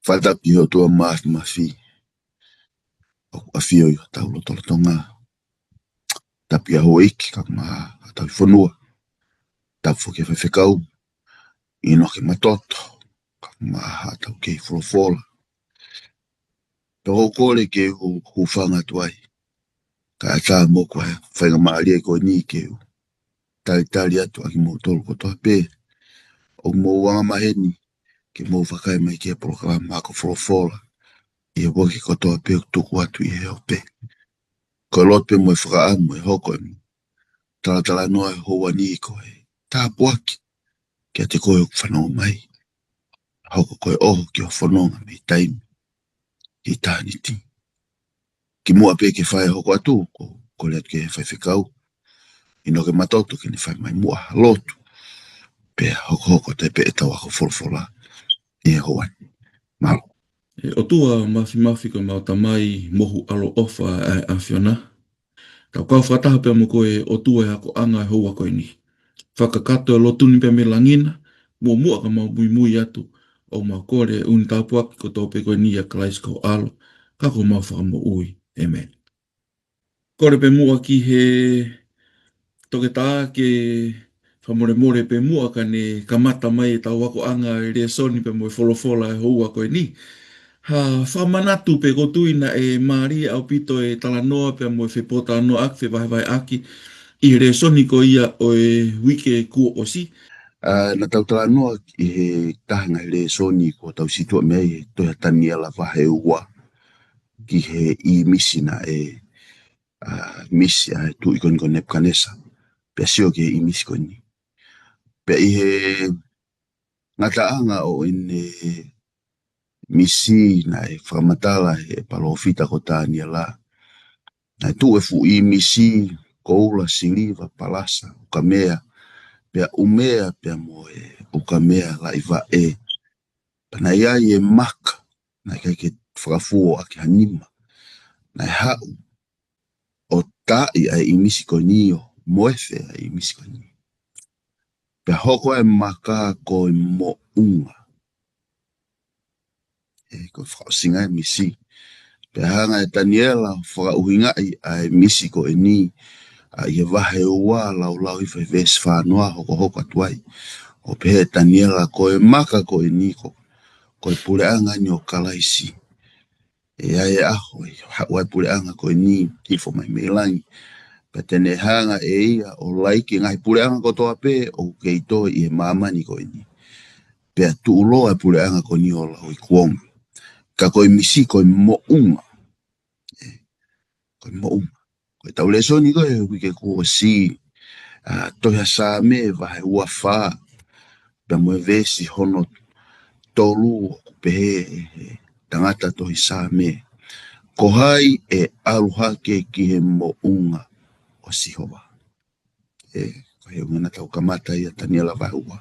Falta pio tua mafi. O afio yo tau lo tonga. Tapi a hoiki ka ma tau fonua. Tau foke fefekau. Ino ke matoto. Ka ma tau ke folofola. Pero kore ke hufanga tuai. Ka ata mo kwa whainga maari e ko ni ke tali atu aki mo tolu ko toa pe. O mo wanga maheni ke mo whakai mai ke program ako folofola. I woki ko toa pe tuku atu i heo pe. Ko lot pe mo whakaamu e hoko e mo. Tala noa e hoa ni ko e. Tā puaki. Kia te koe whanau mai. Hoko koe oho ki o whanonga me taimi. Ki tāni ti. Ki mua pe ke whae hoko atu. Ko le atu ke whae whikau. Ino ke matoto ke ni whae mai mua lotu. Pe hoko te pe e tau ako wholwhola. E hoan. Malo. O tua mafi ko mau tamai mohu alo ofa a Fiona. Tau kau whataha pia mo koe o tua e ako anga e hoa koe ni. Whakakato e lotuni pia me langina, mua ka mau mui atu, o mau kore un tāpuaki ko tōpe koe ni a kalais ko alo, ka ko mau whakamo ui. Amen. Kore pe mua ki he toke tā ke whamore pe mua ka ne kamata mai e tau wako anga e rea soni pe mo e wholofola e hoa koe ni. Ha whamanatu pe kotuina e Maria au pito e talanoa pe mo e whepota anoa aki, vai aki, i re soni ko ia o e wike ku o si. Na tau tala noa i he tahanga le soni ko tau situa mea i toia tania la wahe ua ki he i misi na e misi a tu i koni ko Nebkanesa. Pea sio ke i misi koni. Pea i he ngataanga o ine misi na e whamatala e palofita ko tania la. Na tu e fu i misi koula siliva palasa o kamea. Pea umea pea moe o kamea la iwa e. Pana ia i e maka na i kai ke whakafuo a ki hanima. Na i hau o tai a i misi koni o moefe a i misi koni. Pea hoko e maka ko i mo unga. E ko whakaosinga e misi. Pea hanga e Daniela whakauhinga a i misi ko e ni. A i e wahe ua lau i whaives whanua hoko atuai. O pehe Daniela ko e maka ko e ni ko. Ko e pureanga ni o kalaisi. E ai aho e hawai pureanga ko e ni tifo mai meilangi. Pe tene hanga e ia o laiki ngai pureanga ko toa pe o keito i e mamani ko e ni. Pe tu uloa e pureanga ko ni o lau i kuonga. Ka ko e misi ko e mounga. Ko e mounga. Ko e taulesoni ko e wike ko si. Toia sa me vahe ua faa. Pe moe vesi hono tolu pehe tangata tohi sa me. Ko hai e aluhake ki he mounga o Sihova. Ko he ungana tau kamata ia Daniela vahua.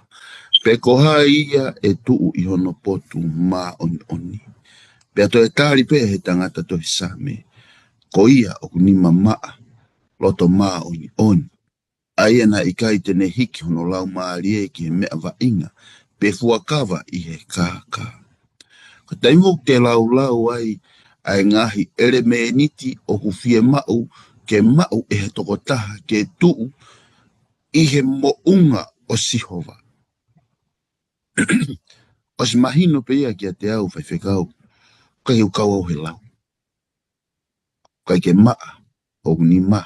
Pe ko hai ia e tuu i hono potu ma oni. Pe ato e tari pe he tangata tohi sa me. Ko ia o kunima maa loto ma oni. Aia na ikai tene hiki hono lau maarie ki he mea va inga. Pe fuakawa i he kaka. Ko taimuk te lau ai ai ngahi ere me niti o hufie mau ke mau e he tokotaha ke tuu i he mounga o Sihova. O si mahino pe ia ki a te au whaiwhekau. Kai u kau au he lau. Kai ke maa o ni maa.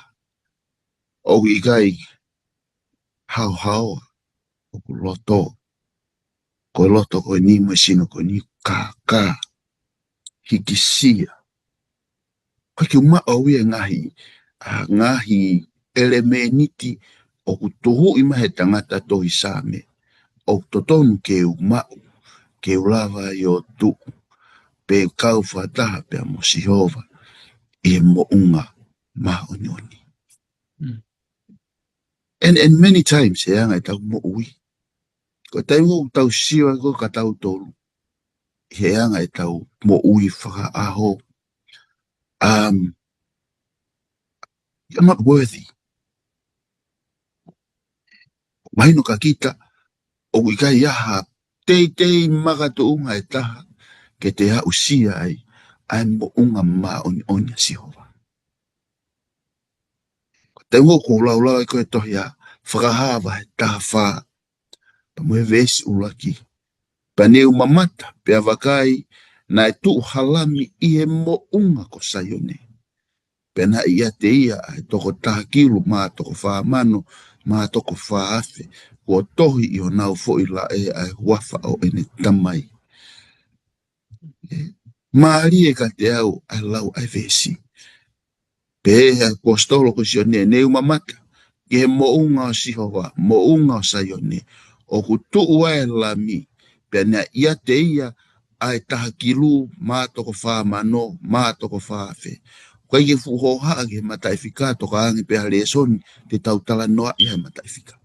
O i kai hao o ku loto. Ko loto ko ni mo sino ko ni kaka. Hikisia. Kai ke maa o ia ngahi elemeniti o ku tohu ima he tangata tohi same. O totonu ke u mau. Ke u lava i o tu. Pe kau whataha pe mo Sihova. I mo unga ma oni. And many times he anga tau mo ui. Ko taimu tau siwa ko ka tau tolu. He anga tau mo ui whaka aho. You're not worthy. Mahino ka kita. O ikai yaha. Tei maka tu unga e taha. ke te hau sia ai mo unga ma onya Sihova. Te ngo ko lau e koe tohi a whakahawa he taha whā, pa mo he vesi ulaki. Pa ne mamata pe avakai na e tu halami I he mo unga ko sayone. Pe na ia te ia ai toko taha kilu maa toko whā mano, maa toko whā afe, kua tohi I o nau fo I la ai wafa o ene tamai. Maari e ka te au ai lau ai vesi. Pe he apostolo ko sione ne mamata, ke he mo unga o Sihova, mo unga o sayone, o ku tuu ai lami, pe na ia te ia ai taha kilu maa toko whā mano, maa toko whā afe. Koe ke fuhoha ke mataifika toka angi pe hale soni te tautala noa I hai mataifika.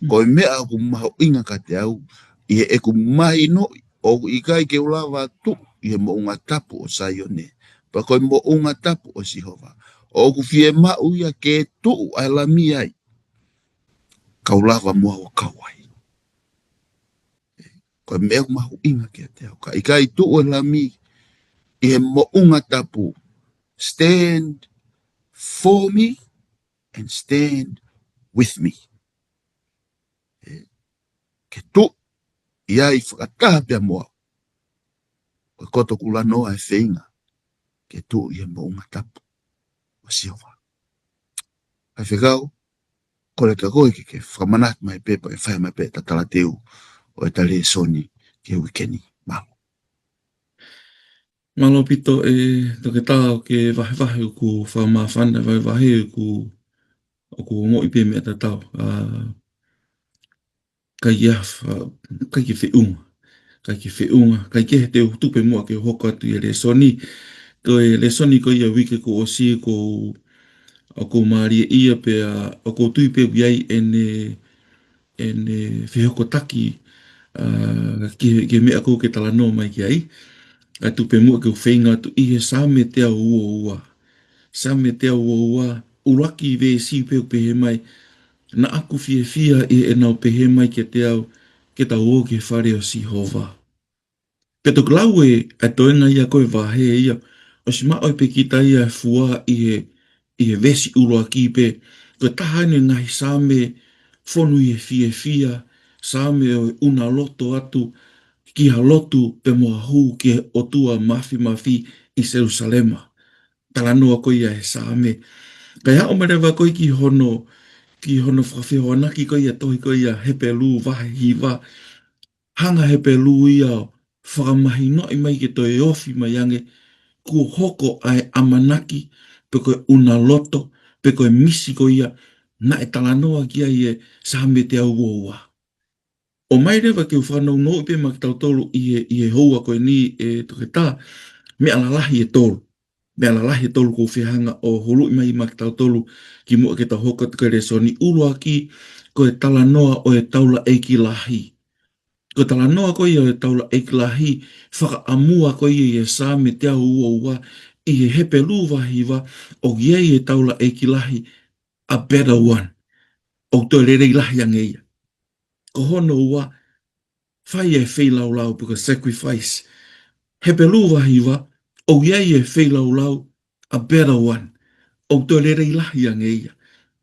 Koe mea ku maho inga ka te au, I he eku mahi no, o ku ikai ke ulawa tu, I he mo unga tapu o sayone, pa koe mo unga tapu o Sihova. O ku fie mau ia ke tu ai lami ai, kaulawa mua o kawai. Koe mea ku maho inga ke te au, ka ikai tu o lami, I he mo unga tapu, stand for me and stand with me. Ke tu, ia I whakataha pia moa. Koe koto kula noa e whainga, ke tu I he mo unga tapu o Sihova. Ai whikau, kore ka koe ke whakamanat mai pepa e whai mai pe tatala teu o e tale soni ke wikeni malo. Malo pito e toke tāo ke wahe o ku whamawhana, wahe o ku ngoi pe mea tatao. Kai ke whiunga. Kai ke whiunga. Kai ke he te tupe mua ke hoko atu I le soni. Koe le soni ko ia wike ko o si ko o ko maari ia pe o ko tui pe wiai ene whihoko taki ke mea ko ke tala no mai ki ai. Ai tupe mua ke whainga atu I he same te au ua. Same te au ua. Uraki ve si pe he mai. Na aku fia I e nau pehe mai ke te au ke tau o ke whare o Sihova. Pe tuk lau e toenga ia koe wahe ia, o si maa oi pe kita ia e fua I he vesi uroa ki pe, koe tahane ngahi same whonu I he fia, same o una loto atu, ki ha lotu pe moa hu ke o tua mafi I Jerusalema. Tala noa koe ia he same. Kai hao merewa koe ki hono whawhihoanaki koe ia tohi koe ia hepelu wahe hiwa. Hanga hepelu ia whakamahi noi mai ke toi ofi mai ange ku hoko ai amanaki pe koe una loto pe koe misi koe ia na e talanoa ki ai e sahame te au ua. O mai rewa ke whanau no pe ma ki tau tolu I he houa koe ni e toke tā me alalahi e tolu. Me alalahi e tolu ko whihanga o hulu mai ma ki tau tolu ki mua ke tau hoka tuka reso ni urua ki koe talanoa o e taula eiki lahi. Ko tala noa ko ia e taula eiklahi, whaka amua ko ia e sā me te au ua I he hepe luwahiwa o iei e taula eikilahi a better one. O toi rerei lahi ange ia. Ko hono ua, whai e whai lau puka sacrifice. Hepe luwahiwa o iei e whai lau a better one. O toi rerei lahi ange ia.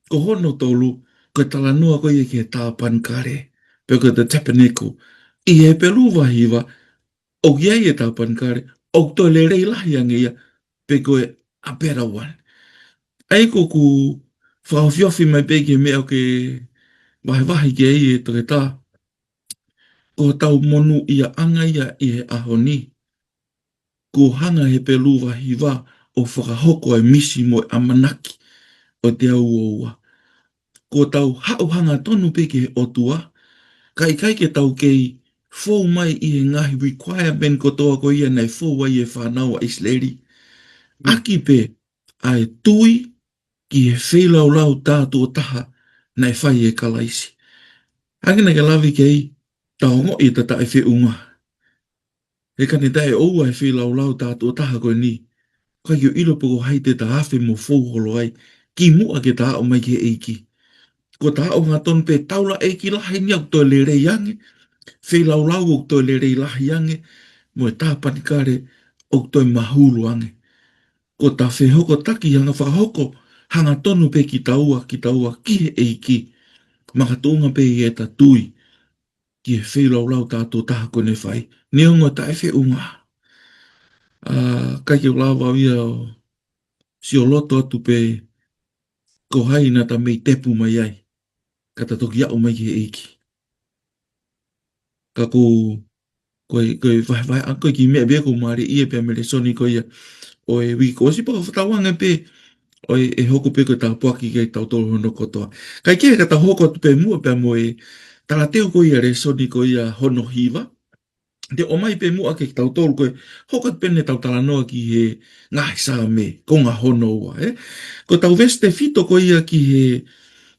Ko hono tolu, ko tala noa ko ia ki e tāpan kare. Peko te tabernacle. I he pelu wahiwa, o iei e tāpan kare, o toi le rei lahi ange ia, pe koe a better one. Ai ko ku whawhiofi mai peke mea o ke wahi ke ei e toke tā, ko tau monu ia anga ia I he ahoni, ko hanga he pelu wahiwa o whakahoko e misi mo amanaki o te au ua. Ko tau hauhanga tonu peke o tua, kai ke tau kei fōu mai I he ngahi requirement ko toa ko ia nei fōu ai e whanau a Isleri. Aki pe ai tui ki he whailau tātua taha nei whai e kalaisi. Hangina ke lawi kei taongo I tata e whiunga. He kane tae oua e whailau tātua taha koe ni. Kai o ilo poko hai te tahawe mo fōu holo ai. Ki mua ke taha o mai ke eiki. Ko taha o ngā tonu pe taula eiki lahi ni au toi le rei ange. Whailau o toi le rei lahi ange. mo e tāpanikare o toi mahulu ange. Ko ta whehoko taki hanga whakahoko, hanga tonu pe ki taua, ki he eiki. Makatunga pe i e ta tui, ki he whelo lau tātou taha kone whai. Neongo ta e unga. Kai ke ulawa ia o si o loto atu pe ko hai na ta mei tepu mai ai. Kata toki au mai ki he eiki. Ka koe vai a koe ki mea bea ko maare ia pe me le soni ko ia. O e wiki ko si pa whatawanga pe o e hoko pe ko ta puaki kei tau tolo hono kotoa. Kai kia kata hoko atu pe mua pe mo e tala teo ko ia le soni ko ia hono hiva. Te o mai pe mua ke tau tolo koe hoko atu pene tau tala noa ki he ngai sa me konga hono ua. Ko tau veste fito ko ia ki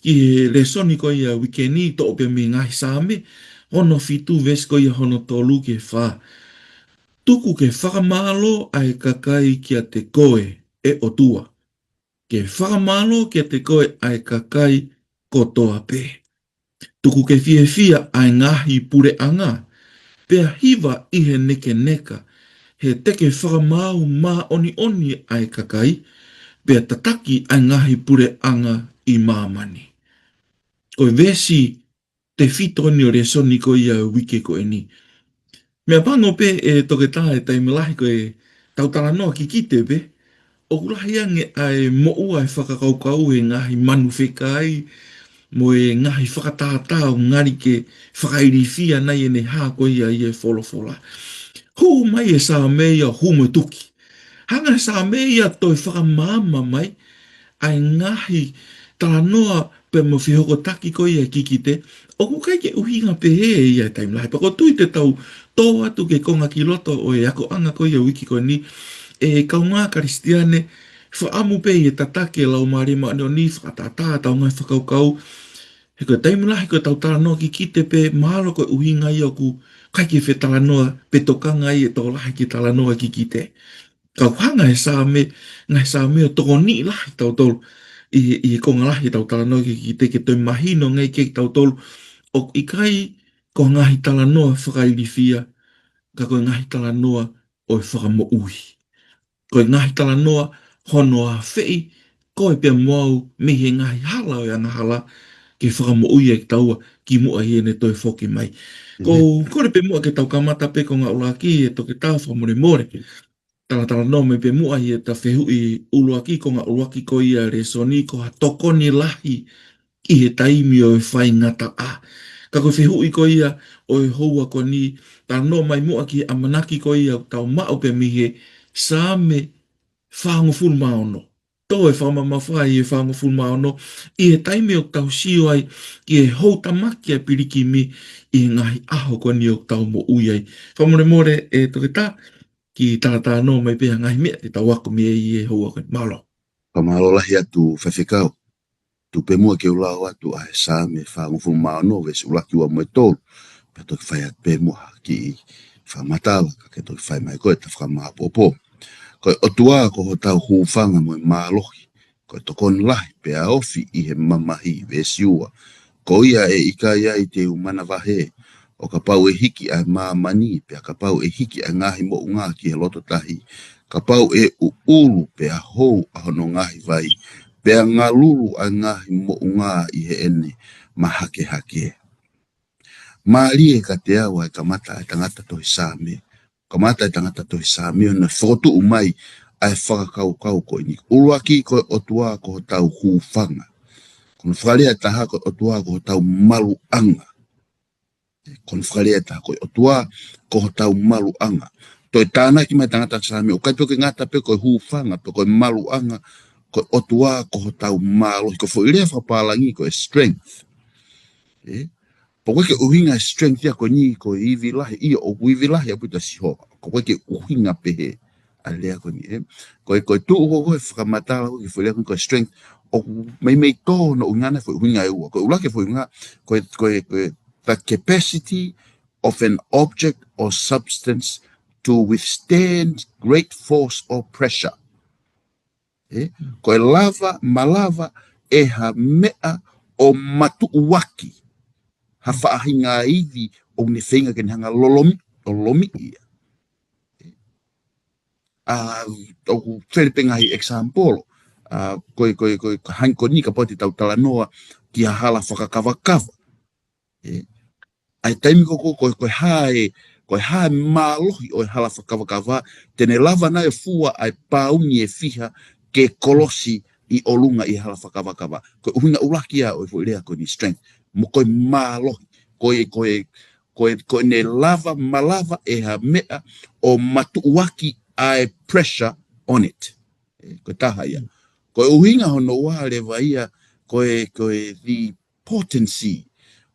he le soni ko ia wikeni to pe me ngai sa me. Hono fitu ves ko ia hono tolu ke wha. Tuku ke whakamalo ai kakai kia te koe e o tua. Ke whakamalo kia te koe ai kakai kotoa pe. Tuku ke fia ai ngahi pure anga. Pea hiwa i he neke neka. He teke whakamau mā oni ai kakai. Pea tataki ai ngahi pure anga i māmani. Koe vesi te fito ni o re soni ko ia wike ko e ni. Mea pango pe e toke tā e taimelahi ko e tautala noa ki kite pe. O kurahi ange ai mo ua e whakakaukau e ngahi manu whekai, mo e ngahi whakatātau ngari ke whakairifia nei e ne hā ko ia i e wholofola. Hu mai e sā mea hu mo tuki. Hanga sā mea toi whakamama mai, ai ngahi tala noa pe mo whihoko taki ko ia kikite, o kukai ke uhinga pe he ia taimelahi. Pako tui te tau tō atu ke konga ki loto o e ako anga ko ia wiki ko ni, e kaunga karistiane, whaamu pe i e tatake lau marima aneo ni whakatata tau ngai whakaukau. He koe taimulahi koe tau tala noa ki kite pe mahalo koe uhinga i oku kai ke whe tala noa pe tokanga i e tō lahi ki tala noa ki kite. Kau hanga he sāme, ngai sāme o toko ni lahi tau tolu i konga lahi tau tala noa ki kite ke toi mahino ngai ke tau tolu o i kai ko ngahi tala noa whakairifia ka koe ngahi tala noa o e whakamo uhi. Koe ngahi tala noa hono a whei, koe pia moau me he ngahi hala o anga hala ke whakamo uia ki taua ki mua hi ene toi whoki mai. Ko kore pe mua ke tau kamata pe ko ngā ulaki e toke tā whamore more. Tala no me pe mua hi e ta whehu i uluaki ko ngā uluaki ko ia re soni ko ha tokoni lahi i he taimi o e whai ngata a. Ka koe whehu i ko ia o e houa ko ni tala no mai mua ki amanaki ko ia tau mao pe mihe sāme whango fulu maono. Tō e whamamawhai e whango fulu maono. I e taime o tau sio ai ki e hou tamaki a piriki mi i ngahi aho ko ni o tau mo ui ai. Whamore more e toke tā ki tātā no mai pēha ngahi mea te tau ako mi e hou ako. Malo. Pamalo lahi atu whewhekau. Tu pe mua ke ulau atu a he sā me whango fulu maono vesi ulaki ua moe tōru. Pe toki whai at pe mua ki whamatawa ka ke toki whai mai koe ta whamapopo. Koe otua ko ho tau huwhanga mo e mālohi. Koe tokon lahi pe a ofi i he mamahi vesi ua. Ko ia e ika ia i te umana wahe. O ka pau e hiki ai māmani pe a ka pau e hiki ai ngahi mo unga ki he loto tahi. Ka pau e uulu pe a hou a hono ngahi vai. Pe a ngā lulu ai ngahi mo unga i he ene mahake hake. Maari e ka te awa e kamata e tangata tohi sāme. Kamata e tangata tohi sāme o na whakotu umai ai whakakau ko ini. Uruaki ko otua ko tau huwhanga. Kono whakarea taha ko otua ko tau malu anga. Kono whakarea taha ko otua ko tau malu anga. Toi tāna ki mai tangata sāme. O kai toke ngata pe ko huwhanga pe ko malu anga. Ko otua ko tau malu. Ko whakirea whapalangi ko strength. Poko ke uhinga strength ya ko ni ko iwi lahi. Ia o iwi lahi aputa siho. Ko ke uhinga pehe. Alea ko ni. Ko tu ko whakamatala ko ke whakirea ko strength. O mai tō no ungana fo uhinga e ua. Ko ulake fo uhinga ko the capacity of an object or substance to withstand great force or pressure. Ko lava, malava, e ha mea o matu uaki. Ha whaahinga iwi o ne whenga ken hanga lolomi, o lomi ia. o Felipe ngai example koe hanko ni ka poti tau tala noa ki a hala whakakawakawa. Ai taimi koe hae malohi o hala whakawakawa, tene lava na e fua ai paungi e fiha ke kolosi i olunga i hala whakawakawa. Koe uhinga ulakia o e lea koe ni strength. Mo koe malohi, koe ne lava malava e ha mea o matu waki ai pressure on it. Koe taha ia. Koe uhinga hono wale vaia koe the potency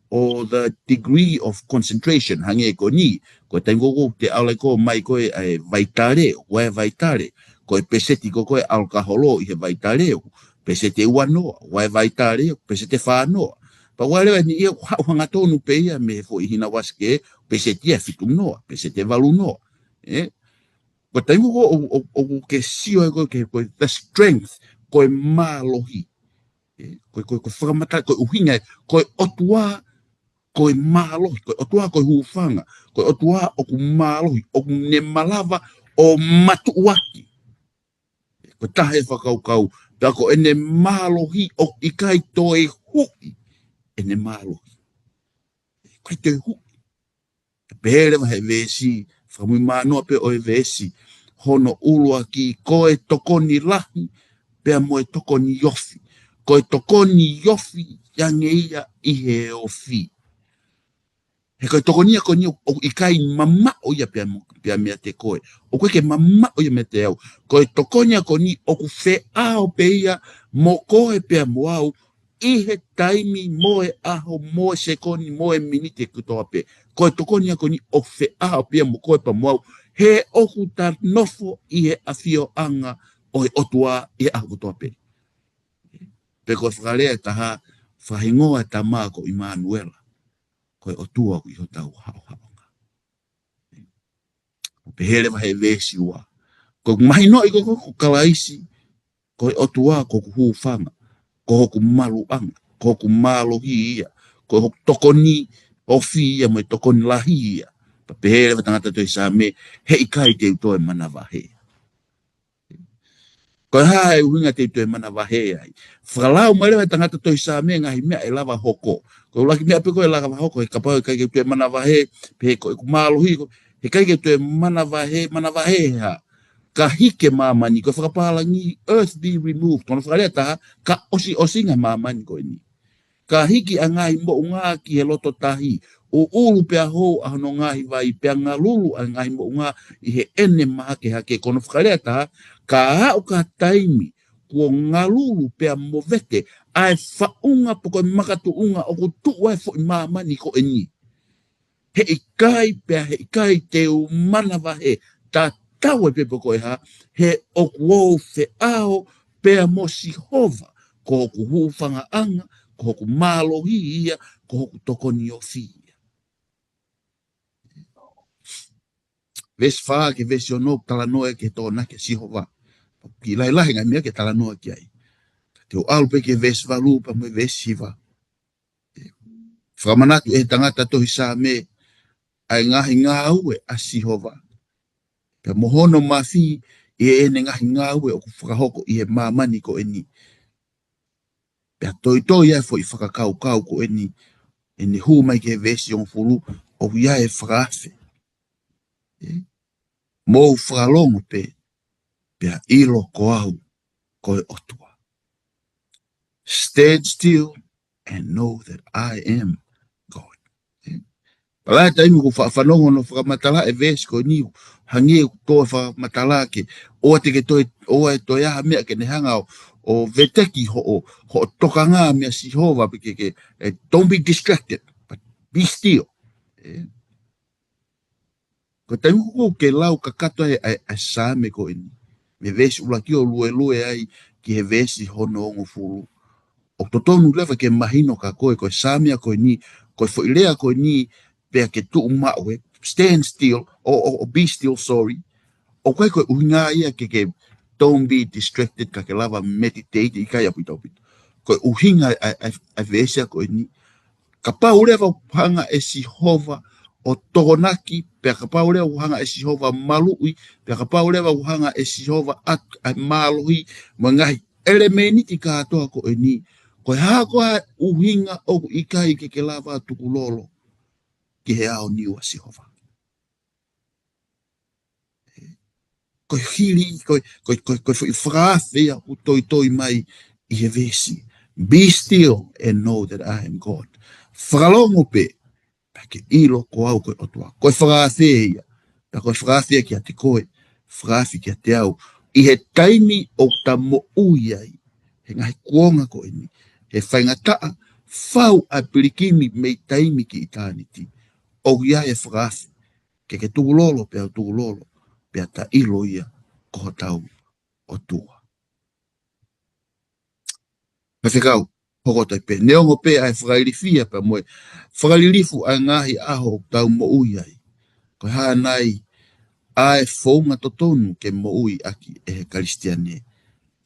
or the degree of concentration hange ko ni ko tengo te ala ko mai ko e vaitare wa vaitare ko peseti ko alcoholo i vaitare pesete wano wa vaitare pesete fano pa wale ni e hanga tonu pe ia me fo hina waske pesete e fitum no pesete valu no ko tengo o ke sio ko ke the strength ko malohi ko whakamata ko uhinga ko otua koe malohi, koe otua koe hufanga, koe otua o ku malohi, o ku ne malava o matu waki. Koe tahe whakaukau, pia ko ene malohi o ikai toe hui, ene malohi. Koe te hui. Pehere wahe vesi, whamui manoa pe o e vesi, hono ulua ki koe tokoni lahi, pia moe tokoni yofi. Koe tokoni yofi, yange ia ihe o fi. He koe tokonia ko ni o ikai mama o ia pia mea te koe. O koe ke mama o ia me te au. Koe tokonia ko ni o ku fe ao pe ia mo koe pia mo au ihe taimi moe aho moe sekoni moe minite kutoa pe. Koe tokonia ko ni o fe ao pia mo koe pa mo au he oku ta nofo ihe afio anga o e otua ia aho kutoa pe. Pe koe whakarea taha whahingoa ta mako Immanuela. Koe otua ku i ho tau hao. Pehere wahe vesi ua. Koe mahino i koko kalaisi. Koe otua ko ku hufanga. Ko hoku malu anga. Ko hoku malohi ia. Ko hoku tokoni ofi ia mo tokoni lahi ia. Pehere wa tangata toi sa me he ikai te utoe mana wahe. Koe hae uhinga te utoe mana wahe ai. Whakalau marewa tangata toi sa me ngahi mea e lava hoko. Ko laki mea pe koe lava hoko he kapau kai ke utoe mana wahe. Pe koe kumalohi he kai ke utoe mana wahe ha. Ka hike mamani koe whakapahalangi earth be removed. Kono whakarea taha ka osinga mamani koe ni. Ka hiki a ngahi mo unga ki he loto tahi. O ulu pia ho a hono ngahi vai pia ngalulu a ngahi mo unga i he ene mahake hake. Kono whakarea taha ka hao ka taimi kua ngalulu pia mo vete ai whaunga poko makatu unga o ku tuwa fo i mamani ko e ni. He ikai pia he ikai te umana wahe ta tawe pe poko e ha he o kuo fe ao pia mo sihova ko ku hufanga anga ko ku malohi ia ko ku tokoni ofi. Ves fa ke ves yo no tala noe ke tona ke sihova. Ki lai lai ngai mea ke tala noa ki ai. Te o alpe ke ves valu pa me ves siva. Whamanatu e tangata tohi sa me ai ngahi ngā ue a sihova. Pea mohono mafi e ene ngahi ngā ue o ku whakahoko i he mamani ko eni. Pea toi ai fo i whakakau kau ko eni. Eni hu mai ke ves yon fulu o ia e whakaafe. Mo whakalongo pe. Pea ilo ko au koe otua. Stand still and know that I am God. Palai taimu ko whanongo no whakamatala e vesi ko ni hangi ko whakamatala ke o te ke toi o e toi aha mea ke ne hanga o veteki ho toka ngā mea sihova ke don't be distracted but be still. Ko taimu ko ke lau ka kato e same ko ini. Me vesi ulaki o lue ai ki he vesi hono ongo furu. O totonu lewa ke mahino ka koe samia koe ni, koe foilea koe ni pea ke tu umawe, stand still, or be still, sorry. O koe uhinga ia ke don't be distracted ka ke lava meditate i kai apu taupito. Koe uhinga a vesia koe ni, ka pau lewa panga e sihova o togonaki pe ka paule uhanga e Jehova malui pe ka paule uhanga e Jehova at malui mangai elemeni ti katoa ko eni ko ha ko uhinga o ikai ke lava tukulolo ki he ao ni wa Jehova ko hili ko frase ya toi mai I he vesi be still and know that I am God fralongo pe ke ilo ko au ko otua ko frase ya ta ko frase ki ati koe frase ki ati au I he taimi o ta mo uiai he ngai kuonga ko ini he whainga taa fau a pirikimi mei taimi ki eternity o ia e frase ke tūlolo pe au tūlolo pe ta ilo ia ko tau o tua. Mawhekau, hoko tai pe. Neongo pe ai whakairifia pa moe. Whakaririfu ai ngahi aho tau mo ui ai. Ko haa nai ai whaunga totonu ke mo ui aki e he karistiane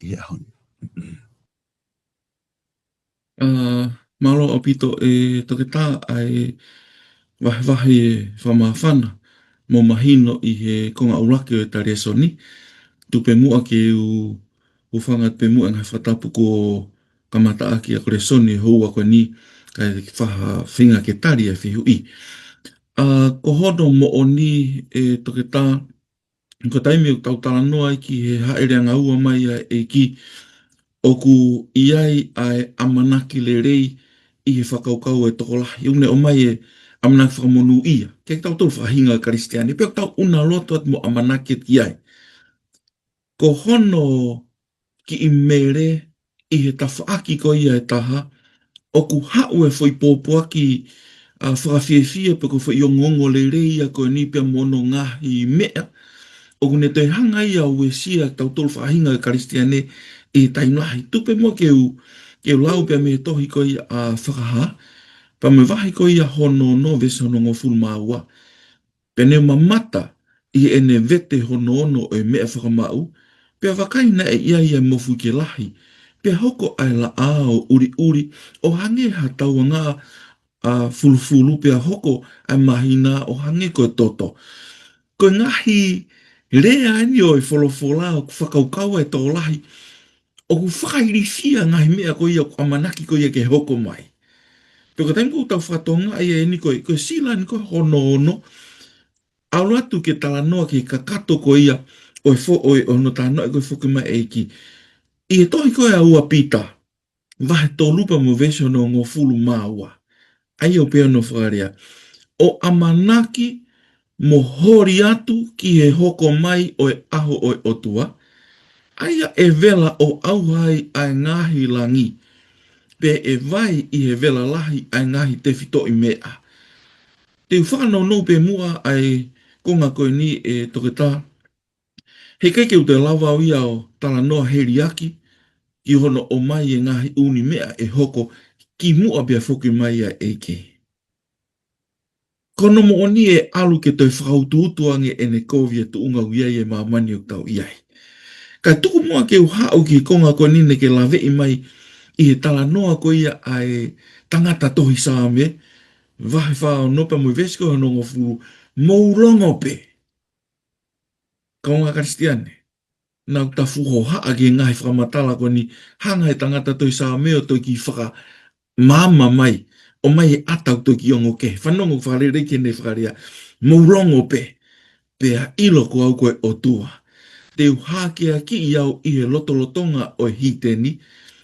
I ahoni. Malo o pito e toke tā ai wahi e whamawhana mo mahino I he konga urake o e tari esoni. Tu pe mua ke u whanga pe mua ngai whatapu ko kamata aki a kore soni hou a koe ni kai whaha whinga ke tari e whihu I. Ko hono mo o ni e toke tā ko taimi o tau tala noa ki he haereanga ua mai e ki oku iai ai amanaki le rei I he whakaukau e tokolahi. Une o mai e amanaki whakamonu ia. Kei tau tolu whahinga karistiani. Peo tau una loto at mo amanaki ki ai. Ko hono ki I mere I he tawhaaki ko ia e taha. Oku hau e whai pōpua ki whakawhiawhia pe ko whai o ngongo le rei a koe ni pia mono ngahi mea. Oku ne te hanga ia ue sia tau tolu whahinga karistiani e tainoahi. Tupe mua ke u lau pia me tohi ko ia a whakaha. Pa me wahi ko ia hono no vese hono ngō fulu māua. Pene mamata I ene vete hono ono e mea whakamau. Pea wakaina e ia mofu ke lahi. Pea hoko ai la ao uri uri o hange ha tau ngā fulu pea hoko ai mahina o hange koe toto. Koe ngahi rea ni o wholofola o whakaukau e tō lahi. O ku whakairifia ngahi mea ko ia amanaki ko ia ke hoko mai. Pea ko taimko tau whatonga ia e ni koe sila ni koe hono ono. Aulu atu ke tala noa ki kakato ko ia o no tānoa e koe whoki mai e ki. I e tohi koe a ua pita. Vahe tō lupa mo vesho no ngō fulu māua. Ai o pēo no whakarea. O amanaki mo hori atu ki he hoko mai o e aho o e otua. Aia e vela o auhai ai ngahi langi. Pe e vai I he vela lahi ai ngahi te whito I mea. Te whanau no pe mua ai konga koe ni e toke tā. He keike u te lawa o ia o tala noa heriaki. Ki hono o mai e ngahi uni mea e hoko ki mua bea whoki mai a eke. Kono mo oni e alu ke toi whakautuutuange e ne kovia tu unga uiai e mamani o tau iai. Ka tuku mua ke uhau ki konga koe nine ke lawe I mai I he tala noa ko ia ai tangata tohi sāme. Vahe whao nopa mui vesko hono ngō furu mourongo pe. Kaunga karistiane. Nau ta fuho haa ki ngahi whakamatala ko ni hanga he tangata toi sāme o toi ki whaka mama mai. O mai e atau toi ki ongo ke. Whanongo whakarere ke ne whakarea. Mourongo pe. Pea ilo ko au koe o tua. Te uhākea ki I au I he lotolotonga o hiteni.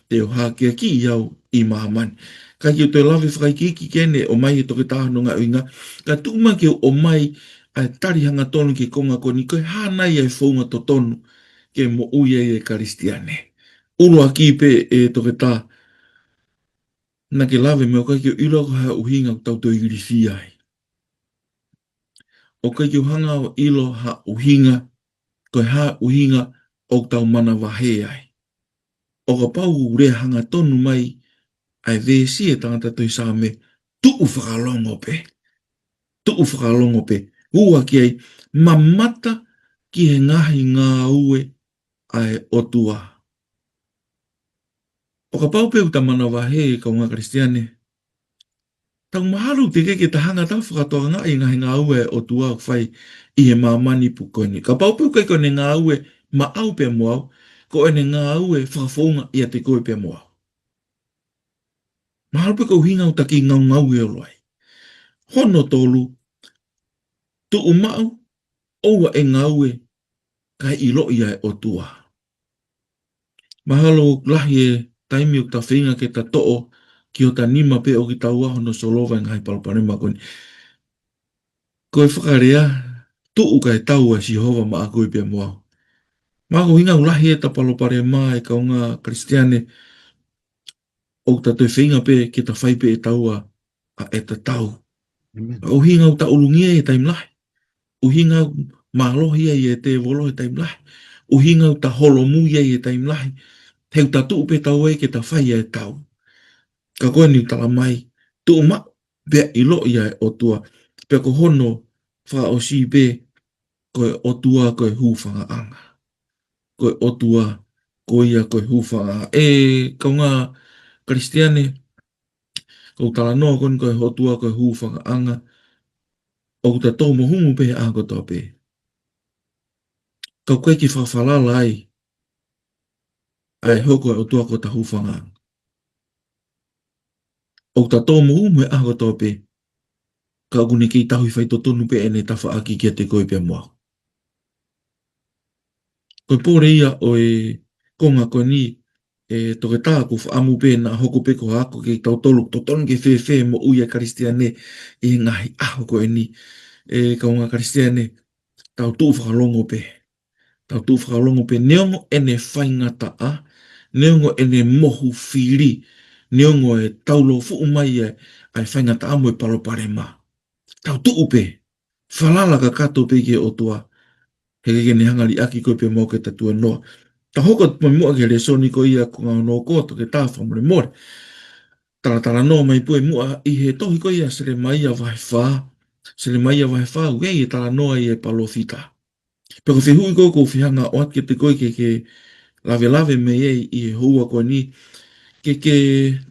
Te uhākea ki I au I mahamani. Ka ki o te lawe whakaikiki kene o mai e toke tāhano ngā uinga. Ka tukuma ke o mai ai tarihanga tonu ki konga ko ni koe hānai ai whaunga to tonu ke mo uia e karistiane. Urua ki pe e toke tā. Na ke lawe me o kai ki o ilo ko hea uhinga o tau toi irifi ai. O kai ki o hanga o ilo ha uhinga koe ha uhinga o tau mana wahe ai. O ka pau rea hanga tonu mai ai vesi e tangata toi sāme tuu whakalongo pe. Tuu whakalongo pe. Ua ki ai mamata ki he ngahi ngā ue ai otua. O ka pau pe uta mana wahe ka unga kristiane. Tau mahalu te ke tahanga tau whakatoa ngā i ngā ue o tua whai i he mamani pu koe ni. Ka paupu koe koe ne ngā ue ma au pe moau, ko e ne ngā ue whakafonga i a te koe pe moau. Mahalu pe ko hinga o taki ngau ngau e oloi. Hono tolu, tu umau, oua e ngā ue kai i lo ia e o tua. Mahalo lahi e taimi o ta whinga ke ta to'o ki o ta nima pe o ki ta ua hono solova ngai palparema koe ni. Koe whakarea, tuu kai tau e Jehova ma a koe pe moau. Mako hinga ulahi e ta palopare ma e kaunga Kristiane o ta toi whinga pe ki ta whai pe e taua a e ta tau. Amen. O hinga o ta ulungia e taimlahi. O hinga o malohi e te volo e taimlahi. O hinga o ta holomu e taimlahi. Heu ta tuu pe tau e ke ta whai e tau. Ka koe ni tala mai. Tuu ma pe i lo ia e o tua. Pe ko hono wha o si pe koe o tua koe hūwhanga anga. Koe o tua koe ia koe hūwhanga. E kaunga Kristiane, kou tala noa kon koe o tua koe hūwhanga anga. O ta tō mohungu pe a kotoa pe. Kau koe ki whawhalala ai. Ai hoko o tua ko ta hūwhanga anga. O ta tō mohungu e a kotoa pe. Ka kune ki tahui whai to tonu pe ene tawha aki kia te koe pe mua. Koe pōre ia o e konga koe ni e toke tā ku whaamu pe na hoko pe ko hako ki tau tolu to tonu ke whewhe mo uia Kristiane e ngahi aho koe ni e kaunga Kristiane tau tū whakalongo pe. Tau tū whakalongo pe neongo ene whaingata a, neongo ene mohu whiri, neongo e taulo fu umai e ai whaingata amu e palopare ma. Tau tū pe, whalala ka kato pe ke o tua, he ke ne hangari aki koe pe mau ke tatua noa. Ta hoko mai mua ke le soni ko ia ko ngā no koto ke tā whamore more. Tala no mai pue mua i he tohi ko ia sere mai a vai whā. Sere mai a vai whā ugei e tala noa i e palofita. Peko whihui ko whihanga o at ke te koe ke lave me ei i he hua ko ni. Ke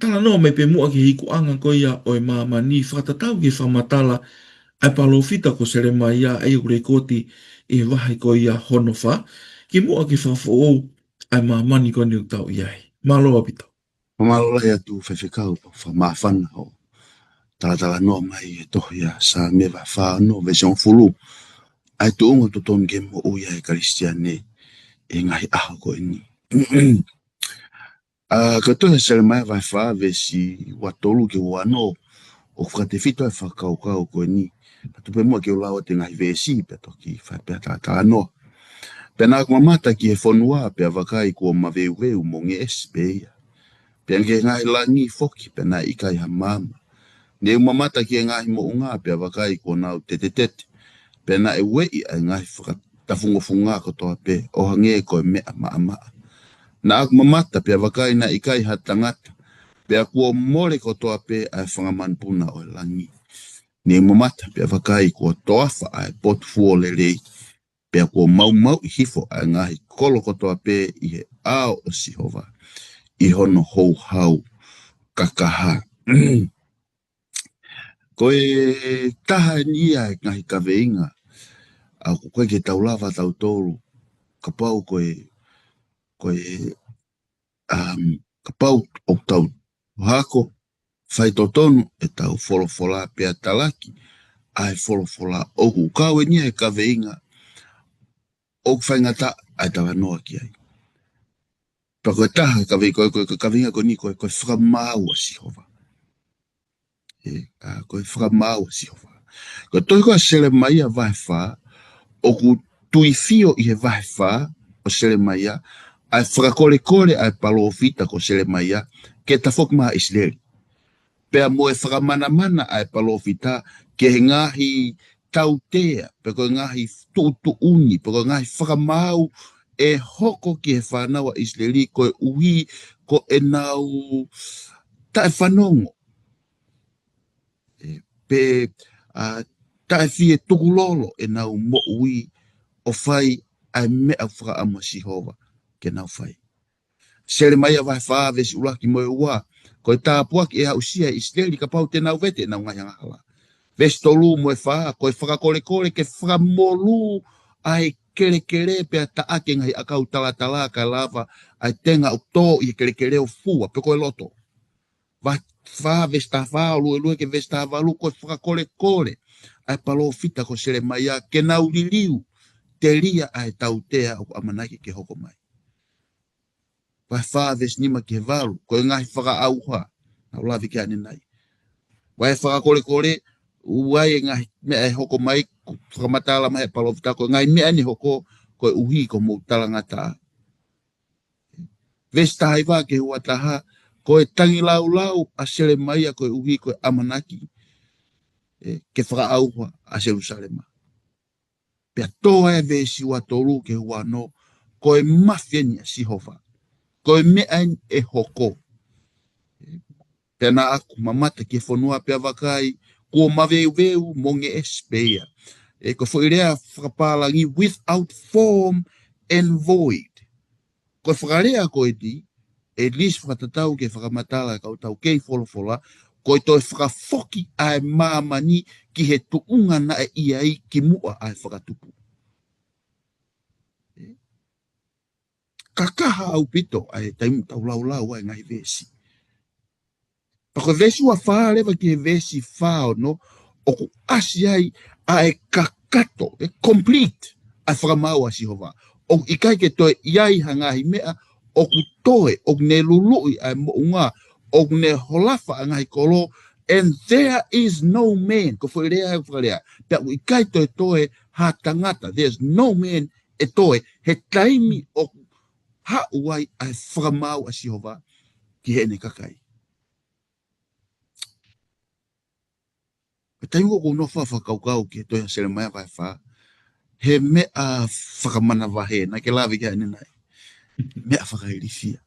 tala noa mai pe mua ke hiku anga ko ia o e mama ni whatatau ke whamatala ai palofita ko sere mai a ei ure koti i wahi ko ia hono wha. Ki mua ki whawho ou ai mamani ko ni utau iai. Malo apito. Pamalola ia tu whewhikau pa whamawhana o tala noa mai e tohi a sa me wa whāno vesion fulu. Ai tu unga to tonu ke mo uia e Kristiane e ngahi aho ko ini. Ka tohi sere mai vai whā vesi watolu ke wano o whakate whito e whakau ko ini. Patu pe mua ke o lawa te ngahi vesi pe toki whai tala noa. Pena aku mamata ki e whonua pe avakai kua maweu mo nge espe ia. Pena ke ngai langi foki pena ikai ha mama. Ne mamata ki e ngai mo unga pe avakai kua nau te. Pena e wei ai ngai whakatafunga ko toa pe o hange ko e mea maa. Na aku mamata pe avakai na ikai ha tangata. Pe aku o more ko toa pe ai whangamanpuna o langi. Ne mamata pe avakai kua toafa ai potufuo lelei. Pe ako mau i hifo a ngahi kolo kotoa pe i he ao o Sihova. I hono hou hau kakaha. Koe taha ni ai ngahi kaweinga. Ako koe ke taulawa tau tolu. Kapau koe kapau o tau hako. Whai totonu e tau wholofola pe atalaki. Ai wholofola oku. Kawe ni ai kaweinga. O whaingata ai tawa noa ki ai. Pa koe taha kawinga ko ni koe whakamau a Sihova. Koe whakamau a Sihova. Koe toi koe sere mai a vai wha, o ku tui fio i he vai wha, o sere mai a, ai whakakore ai palofita ko sere mai a, ke ta whok maha Israeli. Pea moe whakamana ai palofita, ke he ngahi tautea, pe koe ngahi tuuni, pe koe ngahi whakamau e hoko ki he whanawa Israeli koe uhi ko e nau tae whanongo. Pe tae fie tukulolo e nau mo uhi o whai ai mea whakaama Sihova ke nau whai. Sele mai vai fa ves ula ki mo ua. Ko ta pua ki e usia isteli ka pau te nau vete na ngai hala. Ves tolu mo fa ko fa kole kole ke fra molu ai kele kele pe ta ake ngai akau tala tala ka lava ai tenga o to i kele kele o fua pe ko loto. Va fa ves ta fa lu ke ves ta va lu ko fra kole kole. Ai palo fita ko sele mai ke na uliliu te lia ai tautea o amanaki ke hoko mai. Vai faves nima ke valu, ko ngai whaka auha, na ulavi ke ane nai. Vai whaka kore kore, uai ngai mea e hoko mai, whakamatala mai e palovita, ko ngai mea ni hoko, ko uhi ko moutala ngata. Vesta haiva ke hua taha, ko e tangi lau lau, a sele mai a ko uhi ko amanaki, ke whaka auha a Jerusalema. Pea toa e vesi wa toru ke hua no, ko e mafia sihova. Ko e mea e hoko. Pena aku mamata ke whanua pia wakai, ko maweu veu monge espea. Ko whairea whakapalangi without form and void. Ko whakarea ko e di, at least whakatatau ke whakamatala kau tau kei wholofola, ko e toi whakafoki ai mamani ki he tuunga na e iai ki mua ai whakatupu. Kakaha au pito ai taimu tau lau lau ai ngai vesi. Pako vesi wa faa lewa ki he vesi faa no, o ku asi ai ai kakato, complete, ai whakamau a Sihova. O ikai ke toi iai hangahi mea, o ku toe, o ne lului ai mounga, o ne holafa angahi kolo, and there is no man, ko whairea ai whakarea, pia u ikai toi toe ha tangata, there's no man e toe, he taimi o ha uai ai whakamau a Sihova, ki he ne kakai. E taingo ko no whakau ke toi sere mai vai wha. He mea whakamana wahe, na ke lawe kia ane nai. Mea whakairifia.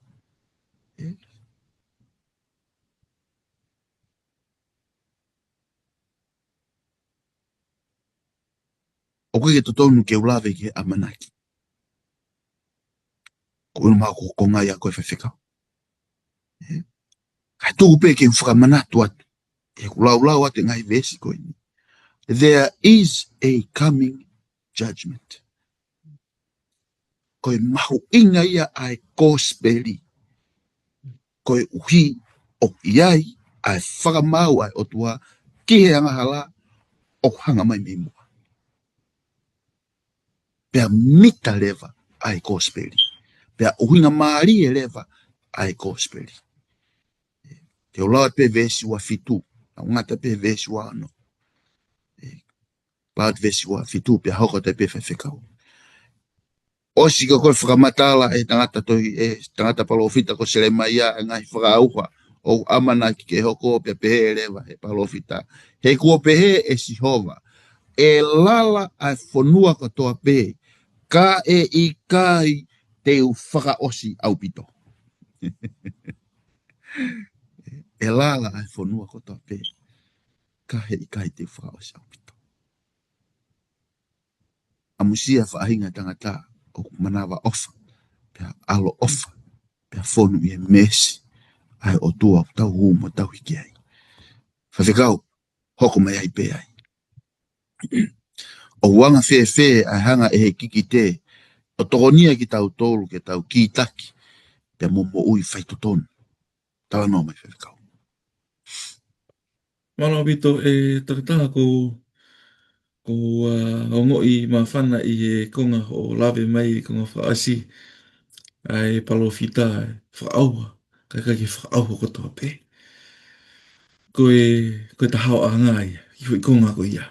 O koe ke totonu ke ulawe ke amanaki. Ko unu maa ko konga ia koe whawhekau. Kai tōku pe ke whakamanatu atu. E kulau atu ngai vesi koe ni. There is a coming judgment. Koe mahu inga ia ai kōspeli. Koe uhi o iai ai whakamau ai otua ki he angahala o hanga mai mimua. Pea mita leva ai kōspeli. Pea uhinga maari e leva ai kōspeli. Te olawa pe vesi wa fitu. Na ungata pe vesi wa ano. Laat vesi wa fitu pea hoko te pe whawhekau. Osi ka koe whakamatala e tangata toi tangata palofita ko sele mai a ngai whakaauha. O amana ki ke hoko pe pehe lewa he palofita. He kua pehe e Sihova. E lala ai whanua ka toa pehe. Ka e i kai te u whakaosi au pito. E lala ai whanua ka toa pehe. Ka he i kai te u whakaosi au pito. Amusia whaahinga tangata o manawa ofa. Pea alo ofa. Pea whonu i e mesi. Ai o tua tau huma tau hiki ai. Whawhekau, hoko mai ai pe ai. O wanga whee ai hanga e he kiki te. O tokonia ki tau tolu ke tau ki taki. Pea momo ui whaitotonu. Tawa no mai whawhekau. Mana pito e takataha ko ongo i mawhana i e konga o lawe mai konga whaasi ai palofita whaaua. Kai ke whaaua ko toa pe. Koe ta hao anga ia. I hui konga ko ia.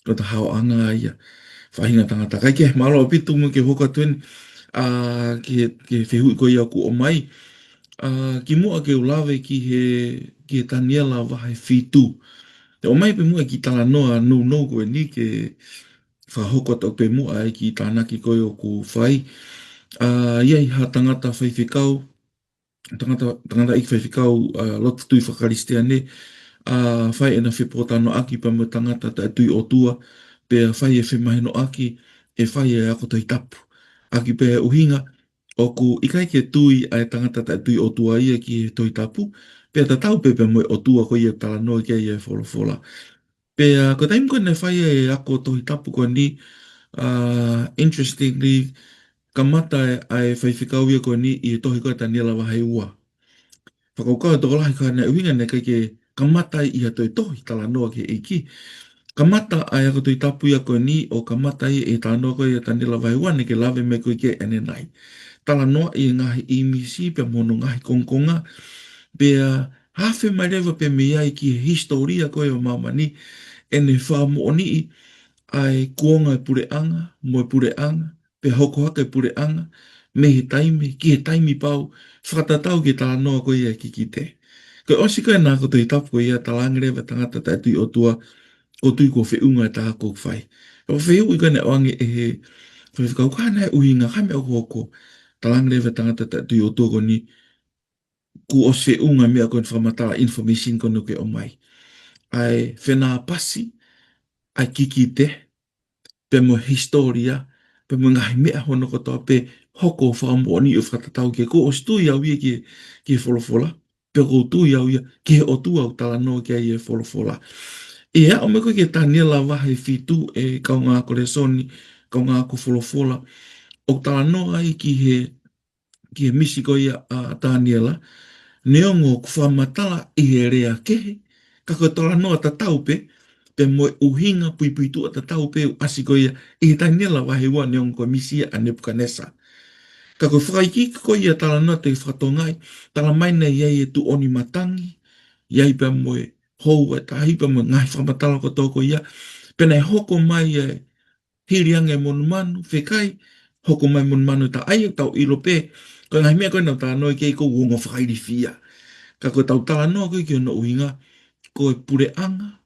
Koe ta hao anga ia. Whahinga tangata. Kai ke malo pito mo ke hoka tuen ke whihui ko ia ku o mai. Ki mua ke ulawe ki he Daniela wahai whitu. Te o mai pe mua ki tala noa no koe ni ke whahoko tau pe mua e ki tānaki koe o ku whai. Iai ha tangata whaiwhikau, tangata ik whaiwhikau lotu tui whakaristea ne, whai ena whipotano aki pa mo tangata ta tui o tua, pe whai e whemaheno aki, e whai e ako tai tapu. Aki pe uhinga, O ku ikai ke tui ai tangata ta tui o tua ia ki he toi tapu, pe ta tau pepe mo o tua ko ia tala noa kia ia fola fola. Pe ko taim ko ne whai e ako tohi tapu ko ni, interestingly, ka mata ai whai whikau ia ko ni i e tohi koe ta nila wahai ua. Whakaukau e toko lahi ka ne uhinga ne kai ke ka mata i a toi tohi tala noa ke eiki. Ka mata ai ako toi tapu ia ko ni o ka mata i e tala noa ko ia ta nila wahai ua ne ke lawe me koe ke ene nai. Tala noa i ngahi imisi pe mono ngahi kongkonga pe hawhi mai rewa pe me ai ki historia koe o mamani ene whamu oni i ai kuonga e pure anga, mo e pure anga, pe hoko haka e pure anga, me he taimi, ki he taimi pau, whakatatau ki tā noa koe ia ki ki te. Koe osi koe nā ko tui tapu koe ia talangi rewa tangata tai tui o tua, ko tui ko whiunga e tā kōk whai. O whiu i koe ne oange e he, koe whikau kāna e uhinga, kame o hoko, talangi rewa tangata tai tui o tua ko ni, ku o whiunga mea koe whamatala information kono ke o mai. Ai whenā pasi, ai ki ki te, pe mo historia, pe mo ngahi mea hono kotoa, pe hoko whaamoni o whakatatau ke ko o stu iau ia ki wholofola, pe ko tu iau ia ki o tu au tala no kia i e wholofola. E a o me koe ke tāniela wahe fitu e kaunga kore soni, kaunga ko wholofola, o tala no ai ki he misi ko ia a tāniela, neongo ku whamatala i he rea kehe, ka koe tala no ta taupe, pe moe uhinga pui pui tu ata tau pe asi ko ia i he tainela wahe ua neong ko misia a Nebuchadnezzar. Ka koe whakaiki ko ia tala no te whatongai, tala mai nei iai e tu oni matangi, iai pe moe hou e tahi pe moe ngai whamatala ko toko ia, pe nei hoko mai e hirianga e monu manu, whekai, hoko mai monu manu ta ai tau ilo pe, ko ngai mea koe nau tala no i kei ko uongo whakairi fia. Ka koe tau tala no koe ki ono uhinga, koe pure anga,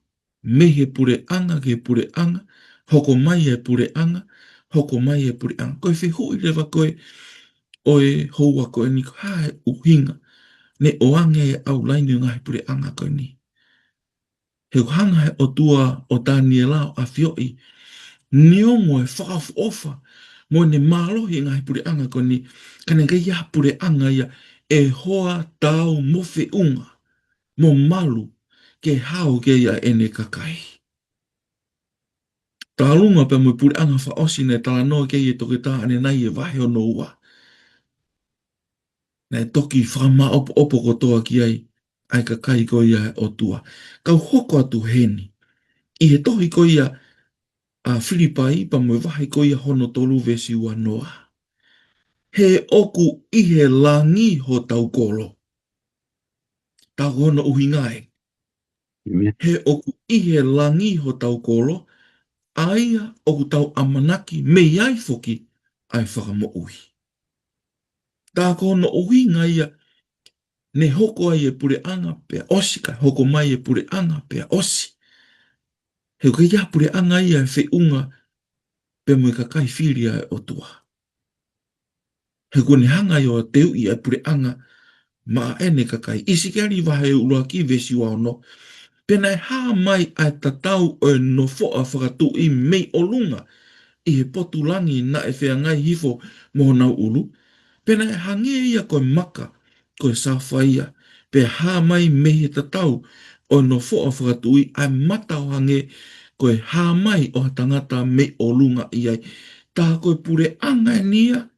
mehe pure anga ke pure anga, hoko mai e pure anga, hoko mai e pure anga. Koe whihui rewa koe oe houa koe ni hae uhinga, ne o anga e au laini o ngahi pure anga koe ni. He hanga he o tua o Danielao a fioi, niongo e whakafu ofa, mo ne mālohi ngahi pure anga koe ni, kane kai ia pure anga ia, e hoa tau mofe unga, mo malu, ke hao ke ia ene kakai. Tā lunga pe mo puri anga wha osi nei tala noa ke i toki tā ane nai e wahe o no ua. Nei toki whama opo opo ko toa ki ai ka kai ko ia o tua. Kau hoko atu heni. I he tohi ko ia a Filipai pa mo wahe ko ia hono tolu vesi ua noa. He oku i he langi ho tau kolo. Tā hono uhi ngai. He oku i he langi ho tau kolo. Aia oku tau amanaki me iai foki ai whakamo uhi. Tā kono uhi ngai ia ne hoko ai e pure anga pe osi ka hoko mai e pure anga pe osi. He ka ia pure anga ia e whiunga pe mo ka kai whiria e o tua. He kone hanga i o teu i e pure anga ma ene ka kai. Isi kari wahe ura ki vesi wa ono. Pena e haa mai ai tatau o no foa whakatu i mei o lunga. I he potulangi na e whea ngai hifo moho nau ulu. Pena e hange ia koe maka, koe sawhaia, pe hā mai mehe tatau o no foa whakatui ai mata o hange koe hā mai o tangata me o lunga iai. Tā koe pure anga e nia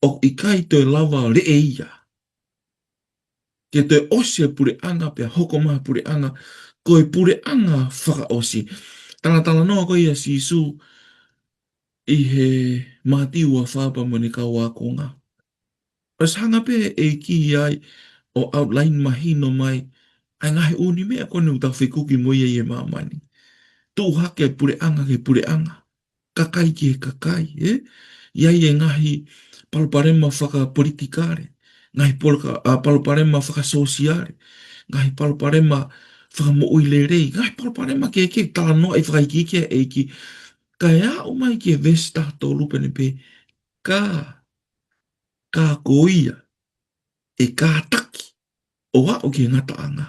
o i kai toi lava re e ia. Ke toi osi e pure anga pe hoko maha pure anga, koe pure anga whaka osi. Tala noa koe ia sisu i he mātiua whāpa mo ni kau wākonga. Os hanga pe e ki ai o outline mahino mai, ai ngahi uni mea kone utau whikuki mo ia i e mamani. Tū hake pure anga ke pure anga. Kakai ki he kakai, Iai e ngahi paluparema whaka politikare, ngahi paluparema whaka sosiare, ngahi paluparema whaka mo uilerei, ngahi paluparema ke tala noa i whakaiki ke eiki. Ka ea o mai ke vesta tō lupene pe, ka koia, e ka taki, o a o ke ngata anga,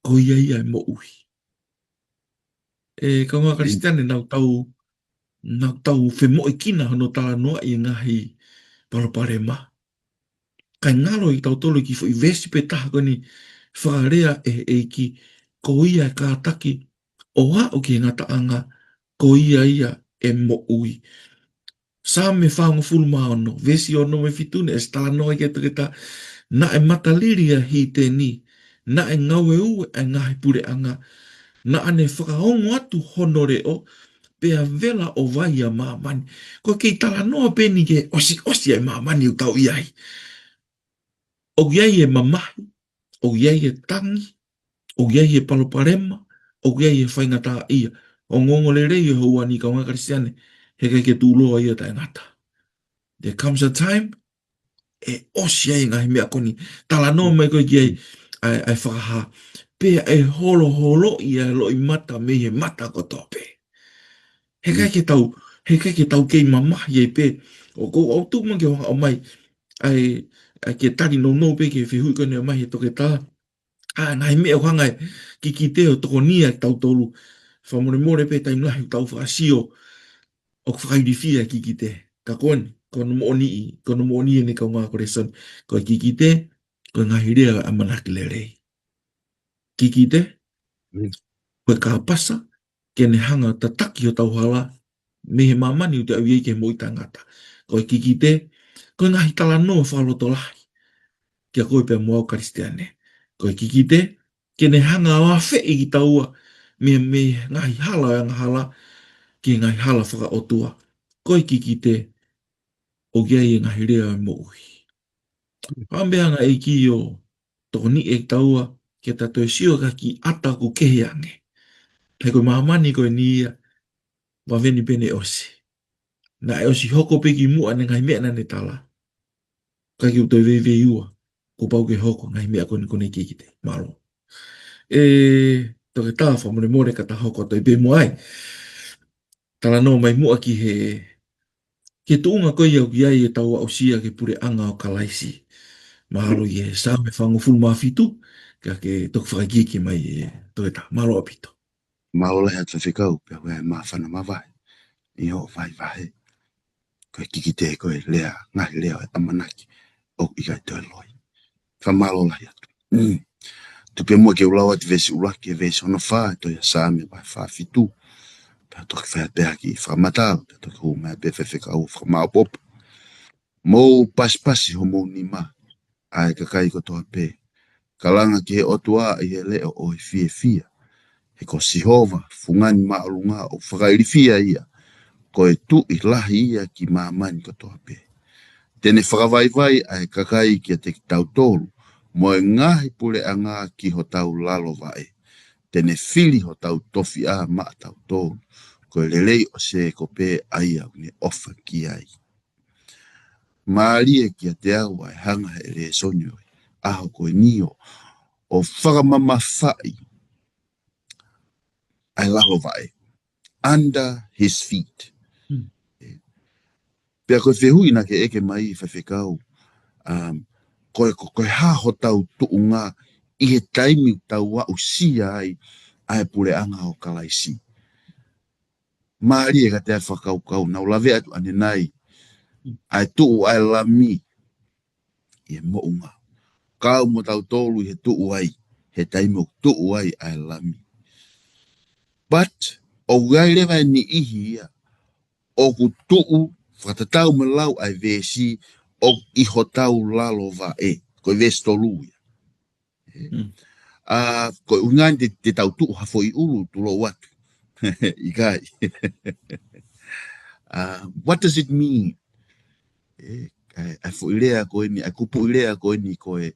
ko ia ia e mo uhi. E kaunga Kristiane nau tau whemo i kina hono tala noa i ngahi Paloparema. Kai ngalo i tautolo ki fo i vesi pe taha koni whakarea ki ko ia ka taki o o ki ngata anga ko ia e mo ui. Sa me whango fulma ono, vesi ono me fitune e sta noa ke tuketa na e mataliria hi te ni, na e ngawe ue e ngahi pure anga, na ane whakahongo atu honore o, pea vela o vai a maamani. Ko kei tala noa peni ke osi ai maamani u tau iai. O iai e mamahi, o iai e tangi, o iai e paloparema, o iai e whaingata ia. O ngongo le rei e hou ani ka ngā kristiane, he kai ke tūloa ia tai ngata. There comes a time, e osi ai ngahi mea koni, tala noa mai koe ki ai whakaha, pea e holo ia lo i mata me he mata kotope. He kai ke tau kei mamahi ai pe, o tūma ke waka o mai, ai ke tari no pe ke whihui kone o mai he toke tā, ngai mea whangai ki te o toko nia tau tolu, whamore pe tai mlahi tau whakasio, o whakairifia ki te, ka koni, kono mo oni e ne ka ngā kore son, ko ki te, ko ngahi rea a manaki le rei. Ki te, koe ka pasa, ke ne hanga ta taki o tau hala, me he mamani u te au ke mo i tangata. Koe ki te, koe ngahi tala noa whaloto lahi, kia koe pia mua o karistiane. Koe ki te, ke ne hanga o a whee ki taua, me ngahi hala o hala, ki ngahi hala whaka otua. Koe ki te, o kia i ngahi rea o mo ui. Pambeanga e ki o toko ni e taua, ke tato e sio ka ki ata ku kehi ange. Hei koe maamani koe ni ia, waweni pene osi. Na e osi hoko pe ki mua ne ngai mea nane tala. Ka ki utoi vei ua, ko pau ke hoko ngai mea kone ki te, malo. Toke tā whamore kata hoko toi pe mua ai. Tala no mai mua ki he, ke tuunga koe iau ki ai e taua o sia ke pure anga o kalaisi. Mahalo i e sa me whango fulu mafitu, ka ke toku whakagiki mai e toke tā, malo apito. Maola hea te whikau, pia wea mawhana mawai. I ho vai. Koe kiki te koe lea, ngahi lea e amanaki. O i kai toi loi. Whamalola hea tu. Tu pia mua ke ulawa te vesi ulaki e vesi ono whaa, toi a sāme vai whaa fitu. Pia toki whea pia ki whamatau, pia toki hu mea pia whikau whamao popo. Mou paspasi ho mou ni ma. Ai kakai ko toa pe. Kalanga ki he otua i he leo o i fia. He ko sihova, fungani maalunga o whakairifia ia. Ko e tu i lahi ia ki maamani ko toa pe. Tene whakawaiwai ai kakai ki a te tau tolu. Mo e ngahi pule a ngā ki ho tau lalo vai. Tene fili ho tau tofi a maa tau tolu. Ko e lelei o se ko pe aia ne ofa ki ai. Maari e ki a te au ai hanga he re sonyo. Aho ko e nio o whakamama whai. Ai lalo vai. Under his feet. Pea koe whehui na ke eke mai whawhekau. Koe haho tau tuunga i he taimi tau wa usia ai pure anga o kalaisi. Maari e ka te whakaukau na ulawe atu ane nai. Ai tuu ai lami. I e mounga. Kau mo tau tolu i he tuu ai. He taimi o tuu ai lami. But, o gai lewa ni ihi ia. O ku tuu, whakatatau me lau ai vesi, o iho tau lalo va e. Koe vesi tolu ia. Koe ungan te tau tuu hafo i ulu tulo watu. I kai. What does it mean? Ai fo ilea koe ni, ai kupu ilea koe ni koe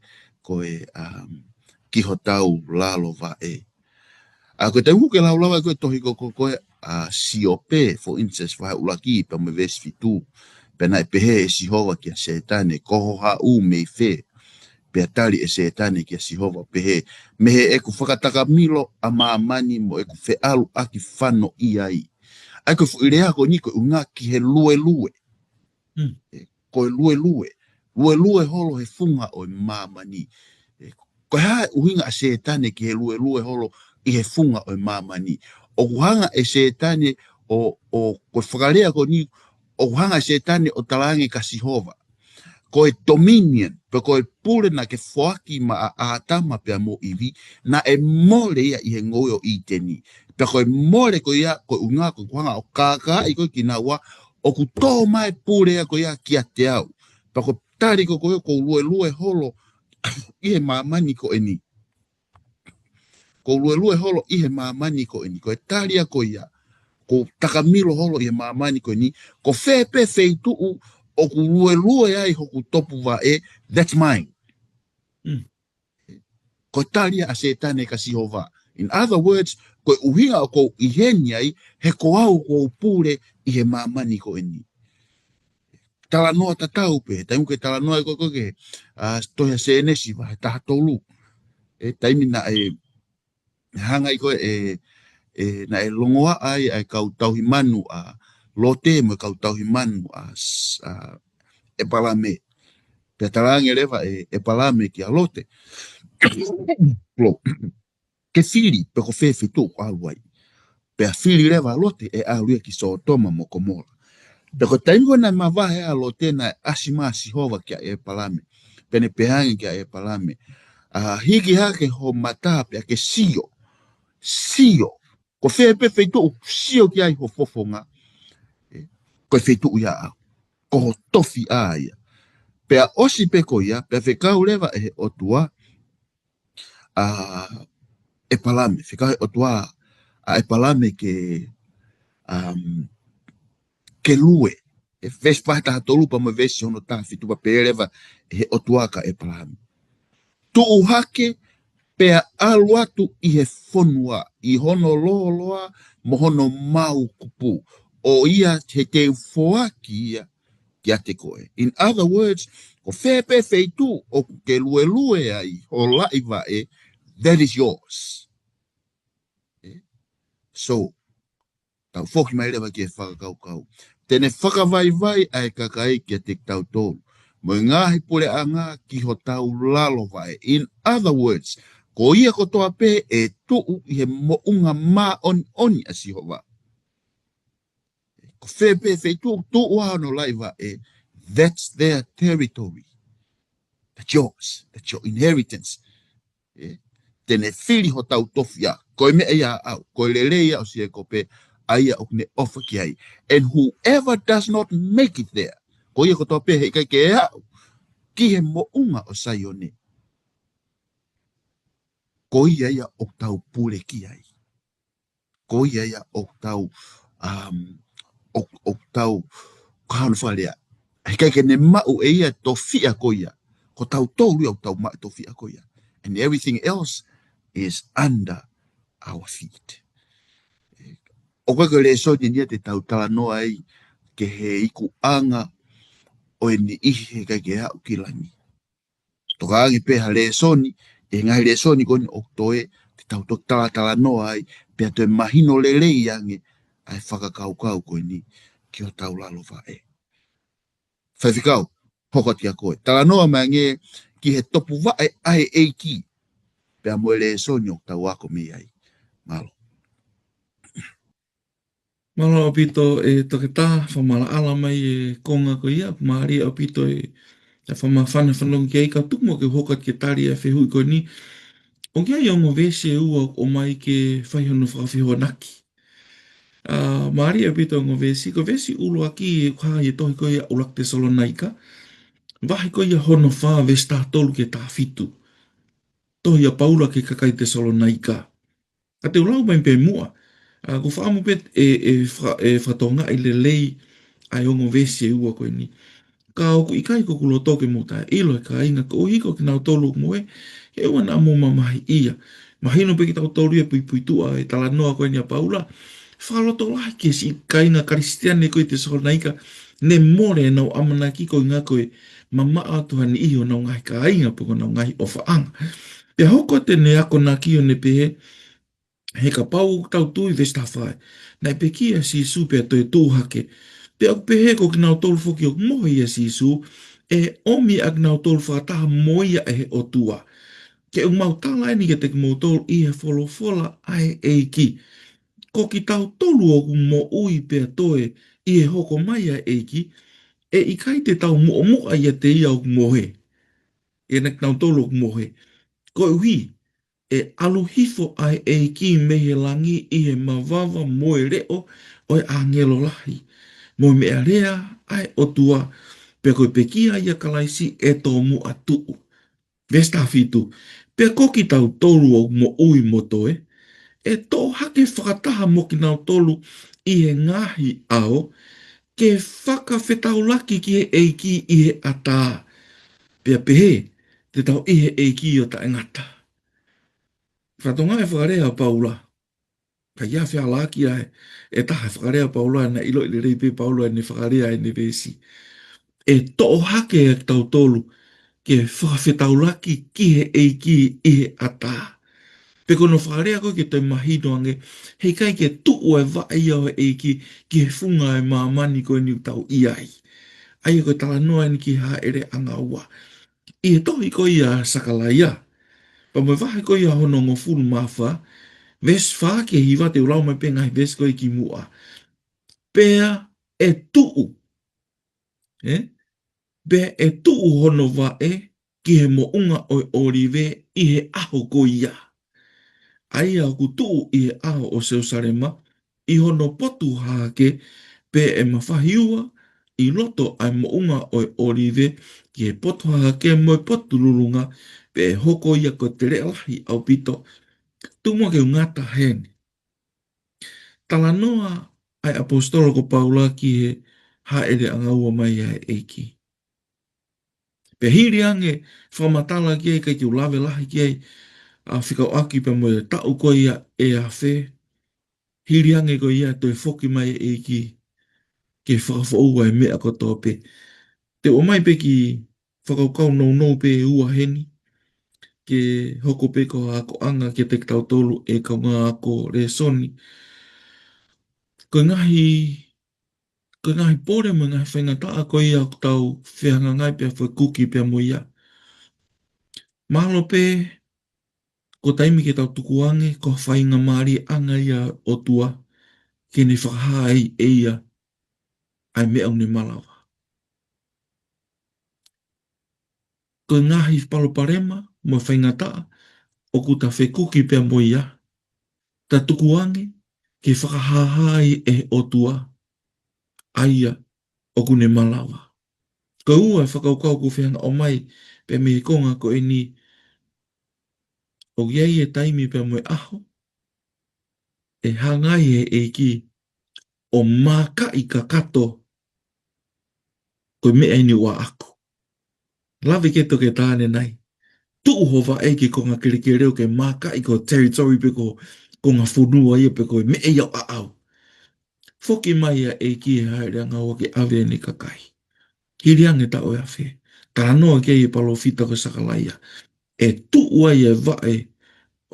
kiho tau lalo va e. Koe te huke lau lawa koe tohi koe siope, for instance, whae ulaki pa me vesi fitu. Pena e pehe e sihova ki a setane, koho ha u mei fe. Pea tali e setane ki a sihova pehe. Mehe e ku whakataka milo a maamani mo e ku fe alu aki whano i ai. Ai koe fu ilea koe ni koe unga ki he lue. Koe lue. Lue holo he funga o maamani. Koe hae uhinga a setane ki he lue holo i he funga o maamani. O kuhanga e setane o koe whakarea koe ni, o kuhanga e setane o talange ka sihova. ko e dominion, pe ko e pule na ke foaki ma a atama pe mo iwi, na e mole ia i he ngoio i teni. Pe ko e mole ko ia, ko unga ko kuanga o kaka i ko kina wa, o ku tō mai pule ia ko ia kia te au. Pe ko tari ko ko lue holo, i he mamani ko e ni. Ko lue holo i he mamani ko e ni. Ko e taria ko ia, ko takamilo holo i he mamani ko e ni, ko fepe feitu o ku lue ai hoku topu wa e, that's mine. Ko talia a setane ka sihova. In other words, ko uhinga o ko iheni ai, he ko au ko pule i he mamani ko eni. Tala noa tatau pe, taimu ke tala noa ko ke, toia se enesi wa, taha tolu. Taimi na hanga i ko na longoa ai kau tauhi manu lote mo kau tauhi manu e palame. Pe talange lewa e palame ki a lote. Ke fili pe ko fefe tu alwai. Pe a fili lewa lote e alue ki so toma mo komora. Pe ko taingo na mavahe a lote na asima sihova kia e palame. Pe ne pehangi kia e palame. Hiki hake ho mata pe a ke sio. Sio. Ko fefe tu sio kia i ho fofonga. Ko fefe tu ia au. Ko ho tofi aia. Pe a osi pe ko ia, pe a whekau lewa e otua e palame. Whekau e otua e palame ke lue. E whes pahitaha tolupa ma vesi hono taha whitupa pe lewa e otua ka e palame. Tu uhake pe a aluatu i he whonua, i hono loa mo hono mau kupu. O ia he te ufoaki ia kia te koe. In other words, ko fepe feitu o ke lue ai, o laiva that is yours. So, tau whoki mai rewa ki e whakakau. Tene whakawai ai kakai kia te tau tōru. Mo ngāhi pule a ngā ki ho tau lalo vai. In other words, ko ia ko toa pe e tuu i he mounga mā oni a sihova. Ko fepe feitu tuu no laiva that's their territory. That's yours. That's your inheritance. Tene fili ho tau tofia. Koe me ia au. Koe lele ia o sie kope. Aia o ne ofa ki ai. And whoever does not make it there. Ko ia ko toa pe hei kai ke au. Ki he mounga o saione. Ko ia o tau pule ki ai. Ko ia o tau o tau kahanu whalea. Hei kai ke ne mau e ia tofia ko ia. Ko tau tōru au tau mai tofia ko ia. And everything else is under our feet. O koe le so ni te tau tala noa ai ke he iku anga o ni ihe kai ke hau kilangi. Toka angi peha le so ni, e ngai le so ni koni o toe te tau tok tala noa ai pia te mahino le iange ai whakakau koe ni ki o tau lalo vae. Whaifikau, hokoti a koe. Tala noa mange ki he topu vae ai eiki. Pea moe le so ni o tau ako mi ai. Malo. Malo apito e toketa whamala ala mai e konga ko ia, maari apito e whamawhana whanong ki eika tumo ke hokat ke tari e whehui ko ni. O kia i ongo vese ua o mai ke whaihono whawhihoa naki. Maari apito ongo vese, ko vese ulu aki e kwa i tohi ko ia ulak te Salonaika. Vahi ko ia hono wha vesta tolu ke tā fitu. Tohi a Paula ke kakai te Salonaika. Ka te ulau mai pe mua. Ko whaamu pet e whatonga i le lei ai ongo vesi e ua koe ni. Ka oku i kai koku lo toke mo tae ilo e ka inga ko hiko ki nau tolu moe e ua na mo mamahi ia. Mahino pe ki tau tolu e pui tua e tala noa koe ni a Paula. Whaloto lai ke si ka inga karistiane koe te Salonaika ne more e nau amana ki koe ngā koe mama atuhani iho nau ngai ka inga poko nau ngai o whaanga. Pe hoko te ne ako na ki o ne pehe he ka pau tau tui vesta whae. Nai pe kia si su pe toi tūhake. Te au pe he ko ki nau tolu whoki o mohi a si su, e omi ak nau tolu whakataha moia e he o tua. Ke u mau tala ni ke te ki mau tolu i he wholofola ai eiki. Ko ki tau tolu o ku mo ui pe toi i he hoko mai a eiki, E i kai te tau mua ia te ia o mohe. E nek nau tolo o mohe. Ko ui, e aluhifo ai e ki mehe langi i he mawawa moe reo o e angelo lahi. Mo mea rea ai o tua pe koe pekia ia kalaisi e tō mu atu. Vesta fitu, pe koki tau tolu o mo ui motoe, e tō hake whakataha mo ki nau tolu i he ngahi ao, ke whakawhetau laki ki he eiki i he ata. Pea pehe, te tau i he eiki o ta engata. Whatonga e whakarea Paula. Ka ia whia laki ai, e taha whakarea Paula na ilo i le reipe Paula e ne whakarea e ne vesi. E tō hake e tau tolu, ke whakawhetau laki ki he eiki i he ata. Pe kono whakarea koe ke toi mahino ange, hei kai ke tuu e vai au e eiki, ki he funga e maamani koe ni tau iai. Ai koe tala noa ni ki ha ere anga ua. I he tohi koe ia sakalaia. Pa mo vahe koe ia hono ngō fulu mawha, ves wha ke hiwa te ulau mai pengai ves koe ki mua. Pea e tuu. Pea e tuu hono vae ki he mo unga o orive i he aho koe ia. Ai au ku tuu i he aho o Seusarema, i hono potu hake pe e mawhahiua i loto ai mo unga o orive ki he potu hake mo potu lulunga pe e hoko ia ko te realahi au pito. Tumwa ke ngata hene. Tala noa ai apostolo ko Paula ki he haere anga ua mai ai eiki. Pe hiri ange whamatala ki ei kai ki ulawe lahi ki ei a whikau aki pe mo e tau ko ia e a whe. Hiri ange ko ia toi whoki mai eiki ke whakawhaua e mea kotoa pe. Te o mai pe ki whakaukau nou nou pe ua heni ke hoko pe ko ako anga ke te tau tolu e ka ngā ako re soni. Ko ngahi pore mo ngahi whaingataa ko ia tau whianga ngai pia whai kuki pia mo ia. Mahalo pe ko taimi ke tau tukuange ko whainga maari anga ia o tua ke ne whakahai e ia ai mea une malawa. Ko ngahi paloparema mo whaingataa o kuta whai kuki pia mo ia. Ta tukuange ke whakahai e o tua aia o kune malawa. Ko ua whakaukau ko whianga o mai pe me konga ko e ni o iei e taimi pe moe aho e hangai e eiki o maka i ka kato ko mea ini ua aku. Lawe ke toke tāne nai. Tuu hova eiki ko ngā kere ke maka i ko territory pe ko ngā whunua ia pe ko mea iau a au. Foki mai a eiki e haere anga o ke awe ni kakai. Hiri ange ta o awhe. Tā noa ke i palo fita ko sakalaia. E tuu ai e vae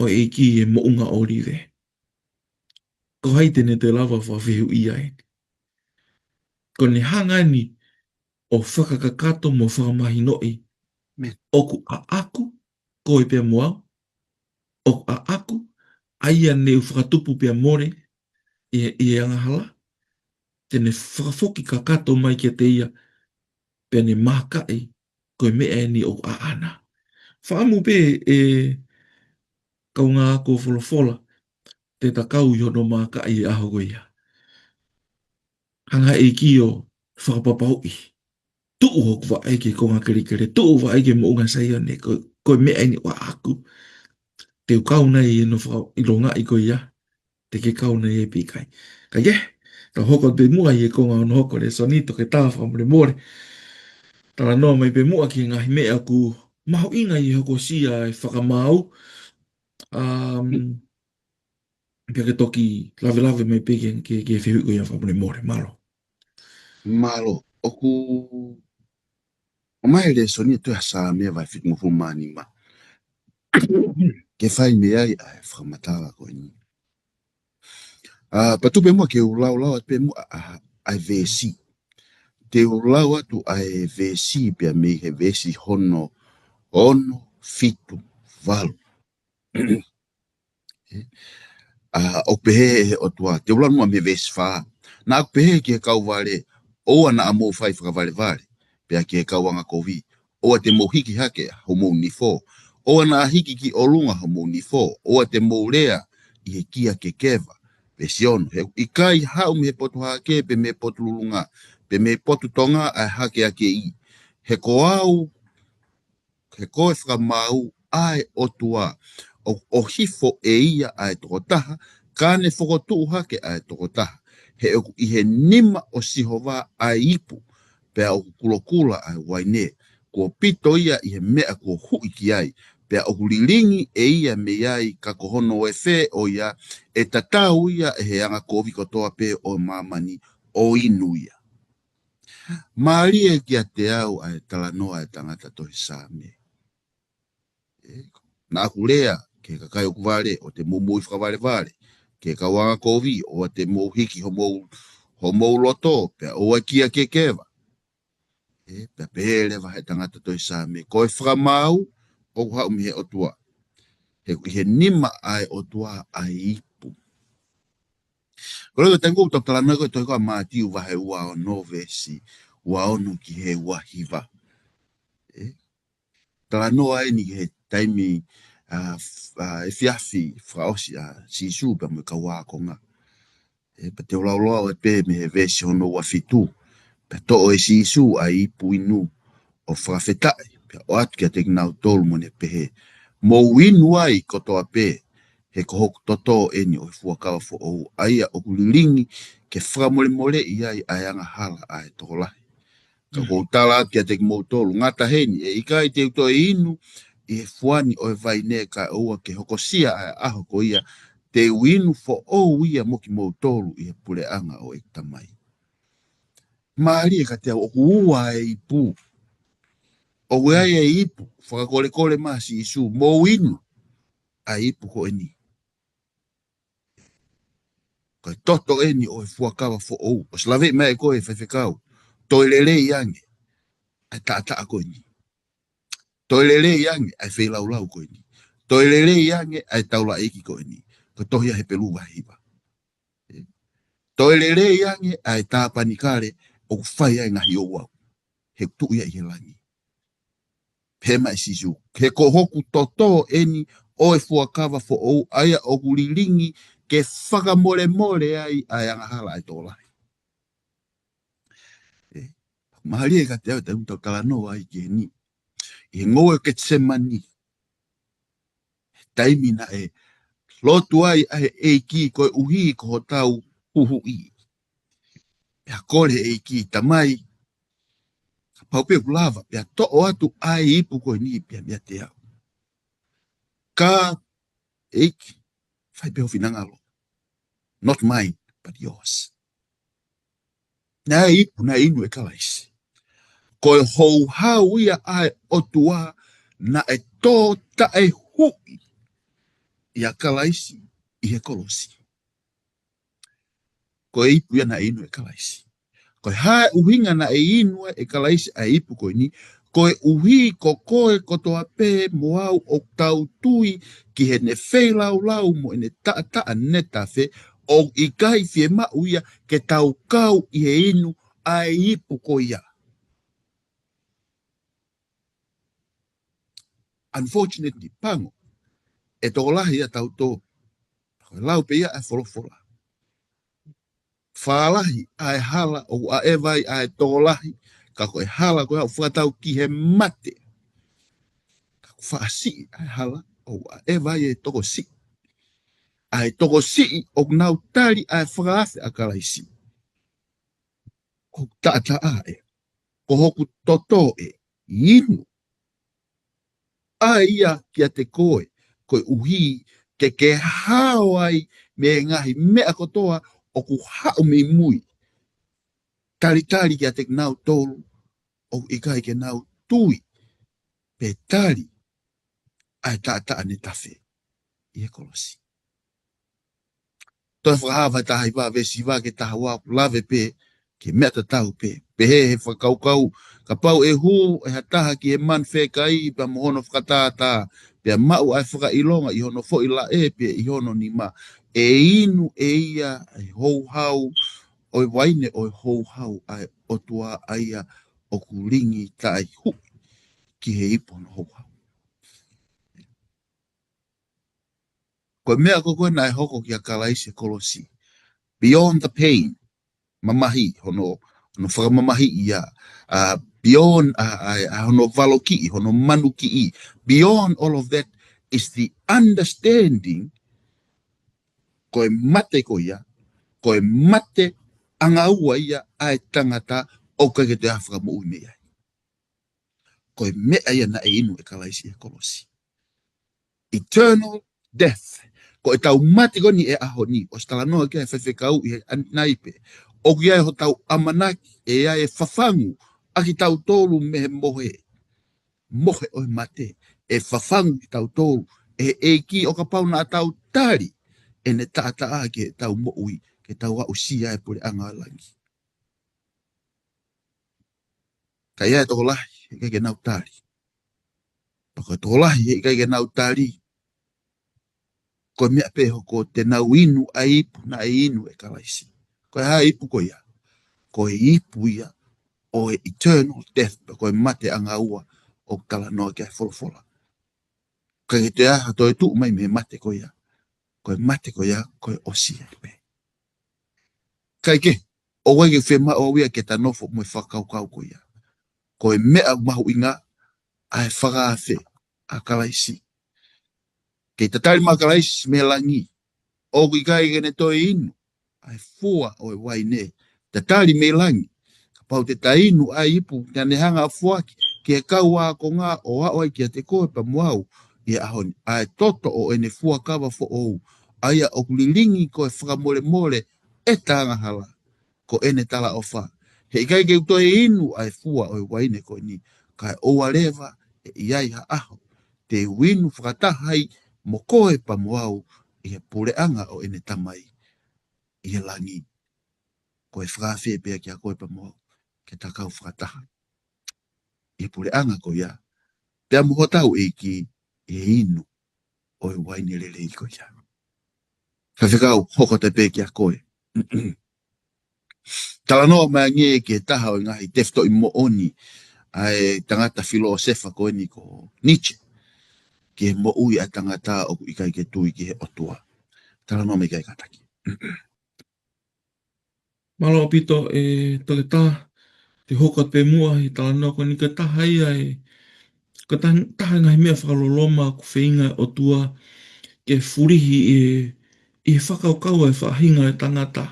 o eiki e mounga orive. Ko haitene te lava whawhihu i ai. Ko ne hangani o whakakakato mo whakamahinoi. Oku a aku, ko e pia moau. Oku a aku, aia ne u whakatupu pia more i angahala. Tene whakafoki kakato mai ke te ia. Pia ne makai, ko e mea ni o a ana. Whaamu pe e kau ngā ako wholofola. Te takau i hono makai e aho ia. Hanga e ki o whakapapau i. Tuu hoku wa eike ko ngā kerikere. Tuu wa eike mo unga saia ne ko mea ni wa aku. Te ukau nei e no whakailonga i ko ia. Te ke kau nei e pikai. Ka ye, ta hoko pe mua i e ko ngā ono hoko re sonito ke tāwha mre more. Tala noa mai pe mua ki ngahi mea ku maho inga i hoko sia e whakamau. Pia ke toki lawe mai pe ke whihu ko ia whamre more. Malo. Malo, oku o mai le soni tu sa me vai fit mo fumani ma. Ke fai me ai ai whamatala ko ni. Patu pe mo ke ulau pe mo ai vesi. Te ulau atu ai vesi pe me he vesi hono fitu valu. O pehe o tua, te ulau mo me vesi fa. Na pehe ke kau vale o ana amo fai whakavale pe ke kawanga kovi o te mohiki hake homo ni fo o ana hiki ki olunga homo ni fo o te moulea I he kia ke keva pe sion I kai hau me potu hake pe me potu lulunga pe me potu tonga ai hake ake I he koau he koe whakamau ai otua o hifo ia ai tokotaha kane whakotu hake ai tokotaha he oku I he nima o sihova ai ipu pea o kulokula ai waine ko pito ia I he mea ko hui ki ai pea o lilingi ia me ai ka kohono e fe o ia e tatau ia e he anga ko viko toa pe o mamani o inu ia Maria ki a te au ai talanoa e tangata tohi sāme na kulea ke kakai o kuvale o te mumu I whakavale ke kawanga kovi o te mohiki homo loto pe o kia ke keva pe pele va he tangata toi sāme koe whakamau o hau mihe otua he nima ai otua ai ipu kore tengu talanoa ko toi ko matiu va he ua o novesi ua onu ki he ua hiva talanoa ni he taimi e fiafi fraosi sisu pe mo kawa konga pe te ola e pe me he vesi hono wa fitu pe to o sisu ai puinu o frafeta pe o at ke tek nau tol mo ne pe mo winu ai koto ape he ko toto eni o fuaka fo o ai o kulingi ke fra mole ai anga hala ai tola ka ko tala ke tek mo tol ngata heni e ikai te to inu I fuani o vai ne ka ua ke hokosia a hoko ia te winu fo o ia moki mo tolu I pule anga o tamai. Maari ka te o ua e ipu. O wea e ipu, whakakole kole masi isu, mo winu a ipu ko eni. Ka toto eni o fuakawa fo o. O slave mea koe whewhekau. Toilele iange. Ai tata ako eni. Toilele iange ai whelaulau ko eni. Toilele iange ai taula eki ko eni. Ka tohia he pelu wahiba. Toilele iange ai tāpani kare o whai ai ngahi o wau. He tuia I he langi. Pema I sisu. He ko hoku toto eni o e fuakawa fo o aia o kulilingi ke whakamole mole ai anga hala ai tōlai. Mahali e ka te au te untau talanoa ai ke ni. I ngoe ke tsemani. Taimi na e lotu ai e ki koe uhi ko tau uhu I. Pea kore e ki tamai. Paupe kulava. Pea to o atu ai ipu koe ni pia mea te au. Ka eiki. Fai peo finangalo. Not mine, but yours. Na ipu na inu e kalaisi. Koe hou hau ia ai otua na e tō ta e hui. Ia kalaisi I he kolosi. Koe ipu ia na inu e kalaisi. Koe hae uhinga na e inu e kalaisi a ipu koe ni. Koe uhi ko koe kotoa pe moau o tau tui ki he ne wheilau lau mo ene taa neta fe o I kai fie mau ia ke tau kau I he inu a ipu ko ia. Unfortunately, pango, e tōlahi ia tau tō. Lau pe ia e wholofola. Whalahi ai hala o a ewai ai tōlahi, ka koe hala koe hau whakatau ki he mate. Ka koe whaasi ai hala o a ewai e toko si. Ai toko si o nau tari ai whakaafe a kalaisi. Ko tata ae. Ko hoku toto e inu. Ai ia kia te koe, koe uhi ke hao ai me ngahi mea kotoa o ku hao me mui. Tari kia te nau tolu o ikai ke nau tui. Pe tari ai tata ane tafe. Ie kolosi. Toi whakahawa taha iwa vesi wā ke taha wapu lave pe ke mea tau pe. Pe he whakaukau ka pau e hu e hataha ki he man whekai pa mohono whakatata. Pea mau ai whakailonga I hono fo ila e pe I hono ni ma. E inu e ia e hou hau oi waine oi hou hau ai otua aia o kuringi tai hu ki he ipo no hou hau. Ko mea koko na e hoko ki a kalaisi kolosi. Beyond the pain, mamahi, hono whakamamahi ia, beyond hono valoki, hono manuki, beyond all of that is the understanding koe mate ko ia, koe mate anga ua ia ai tangata o kage te awhaka mo ui mea. Koe mea ia na e inu e kalaisi e kolosi. Eternal death. Ko e tau mate koni e aho ni, o stala noa kia e whewhekau i he naipe. O kia e ho tau amanaki e ai e whawhangu, aki tau tolu me he mohe. Mohe o mate, e whawhangu ki tau tolu, e ki o ka pauna a tau tari, e ne tata a ke tau mo ui, ke tau a usia e pure anga langi. Ka ia e toko lahi, e kai ke nau tari. Pako e toko lahi, e kai ke nau tari, ko mea peho ko te nau inu a ipu na e inu e kalaisi. Ko e ha ipu ko ia. Ko e ipu ia o e eternal death. Ko e mate anga ua o kala noa kia wholofola. Ka ke te aha to e tu mai me mate ko ia. Ko e mate ko ia, ko e osi e me. Kai ke, o wai ke whema o wia ke ta nofo mo e whakau kau ko ia. Ko e mea mahu inga a e whakawhe a kalaisi. Kei tatari ma kalaisi me langi. O ki kai gene toi inu, ai fua o e wai ne, tatari me langi, pau te tainu ai ipu, te anehanga a fuaki, ki e kau a ko ngā o a oi ki a te koe pa muau, i a honi, ai toto o ene fua kawa fo ou, ai a okulilingi ko e whakamole mole, e tanga hala, ko ene tala o wha. He kai ke toi inu ai fua o e wai ne ko ni, kai o a lewa, e iai ha aho, te winu whakatahai, mo koe pa muau, i he pureanga o ene tamai i he langi. Ko e whakawhi pia ki a koe pa mo ke takau whakataha. I he pureanga ko ia. Pea muho tau e ki e inu o e waini lele i ko ia. Whawhikau hoko te pia ki a koe. Tala noa mai nge ki e taha o ngahi tefto i mo oni ai tangata filosefa ko ni ko Nietzsche. Ki he mo ui a tangata o i kai ke tui ki he otua. Tala noa mai kai kataki. Malo pito e toke tā, te hoka te mua i tala noa ko ni ka taha ia e ka taha ngai mea whakaloloma ku whainga o tua ke furihi e whakaukau e whahinga e tangata.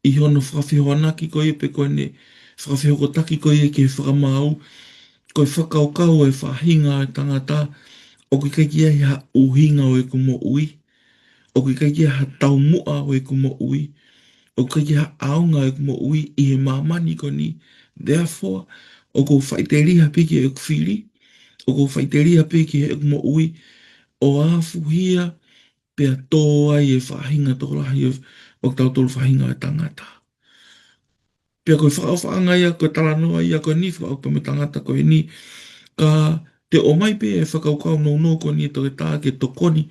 I hono whakawhihoanaki ko i pe koe ne whakawhihokotaki ko i ke whakamau ko i whakaukau e whahinga e tangata o ki kai kia ha uhinga o e kumo ui o ki kai kia ha taumua o e kumo ui o ka ia aonga e kumo ui i he mamani ko ni. Therefore, o ko whaiteria piki e kuwhiri, o ko whaiteria piki e kumo ui, o afuhia pia toa i e whahinga tōlahi o tau tolu whahinga e tangata. Pia koe whaawhaanga ia, koe talanoa ia, koe ni whaaupa me tangata koe ni, ka te o mai pe e whakaukau no ko ni to tā ke tokoni,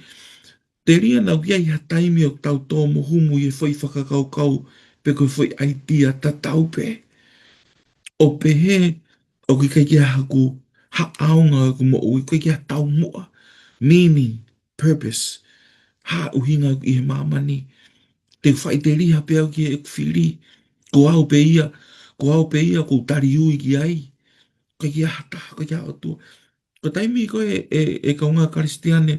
te ria nau iai ha taimi o tau tō mohumu i e whai whakakaukau pe koe whai aitia ta tau pe. O pe he, o ki kai kia haku ha aonga o ku mo ui, kai kia tau mua, meaning, purpose, ha uhinga i he mamani, te whai te riha pe au ki e kwhiri, ko au pe ia ko tari ui ki ai, kai kia hata, kai kia atua. Ko taimi koe e kaunga karistiane,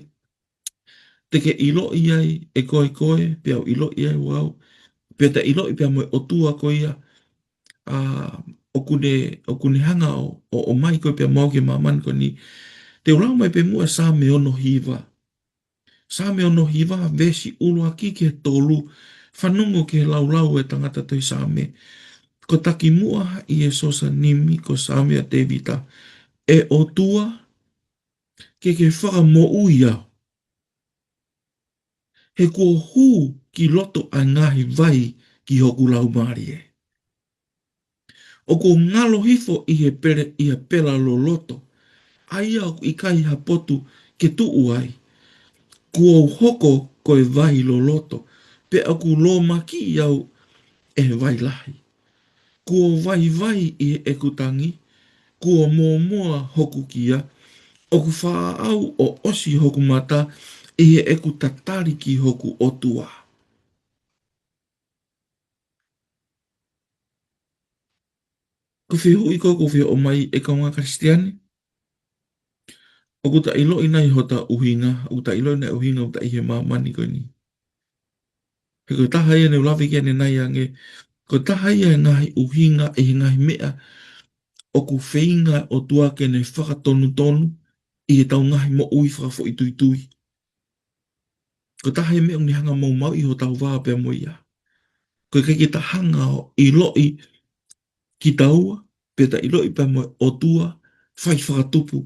te ke ilo i ai e koe, pe au ilo i ai wau, pe te ilo i pe amoe o tua ko ia, o kune hanga o mai koe pe mau ke maman ko ni, te urau mai pe mua sa me ono hiva. Sa me ono hiva vesi ulu aki ke tolu, whanungo ke lau e tangata toi sa me. Ko taki mua i e sosa nimi ko sa me a te vita. E o tua ke whaka mo uia. He kua hū ki loto a ngahi vai ki hoku lau maari e. O ko ngalo hifo i he pela lo loto. Aia i kai ha potu ke tuu ai. Kua hoko koe vai lo loto. Pe aku lo maki iau vai lahi. Kua vai i ekutangi, kua moa hoku kia, oku whaau o osi hoku mata, i eku tatari ki hoku otua. Ko whihu iko ko whihu o mai e kaunga Kristiani. Oku ta ilo ina i hota uhinga, oku ta ilo ina uhinga o ta ihe mamani ko ni. He ko taha ia ne ulawi kia ne nai ange, ko taha ia ngahi uhinga e ngahi mea, oku whainga o tua ke ne whakatonu tonu, i he tau ngahi mo ui whakafo i tui tui. Ko taha ia mea ni hanga mau mau i ho tau waa pia mo ia. Ko kai ki ta hanga o i loi ki taua, pe ta i loi pia mo o tua, whai whakatupu,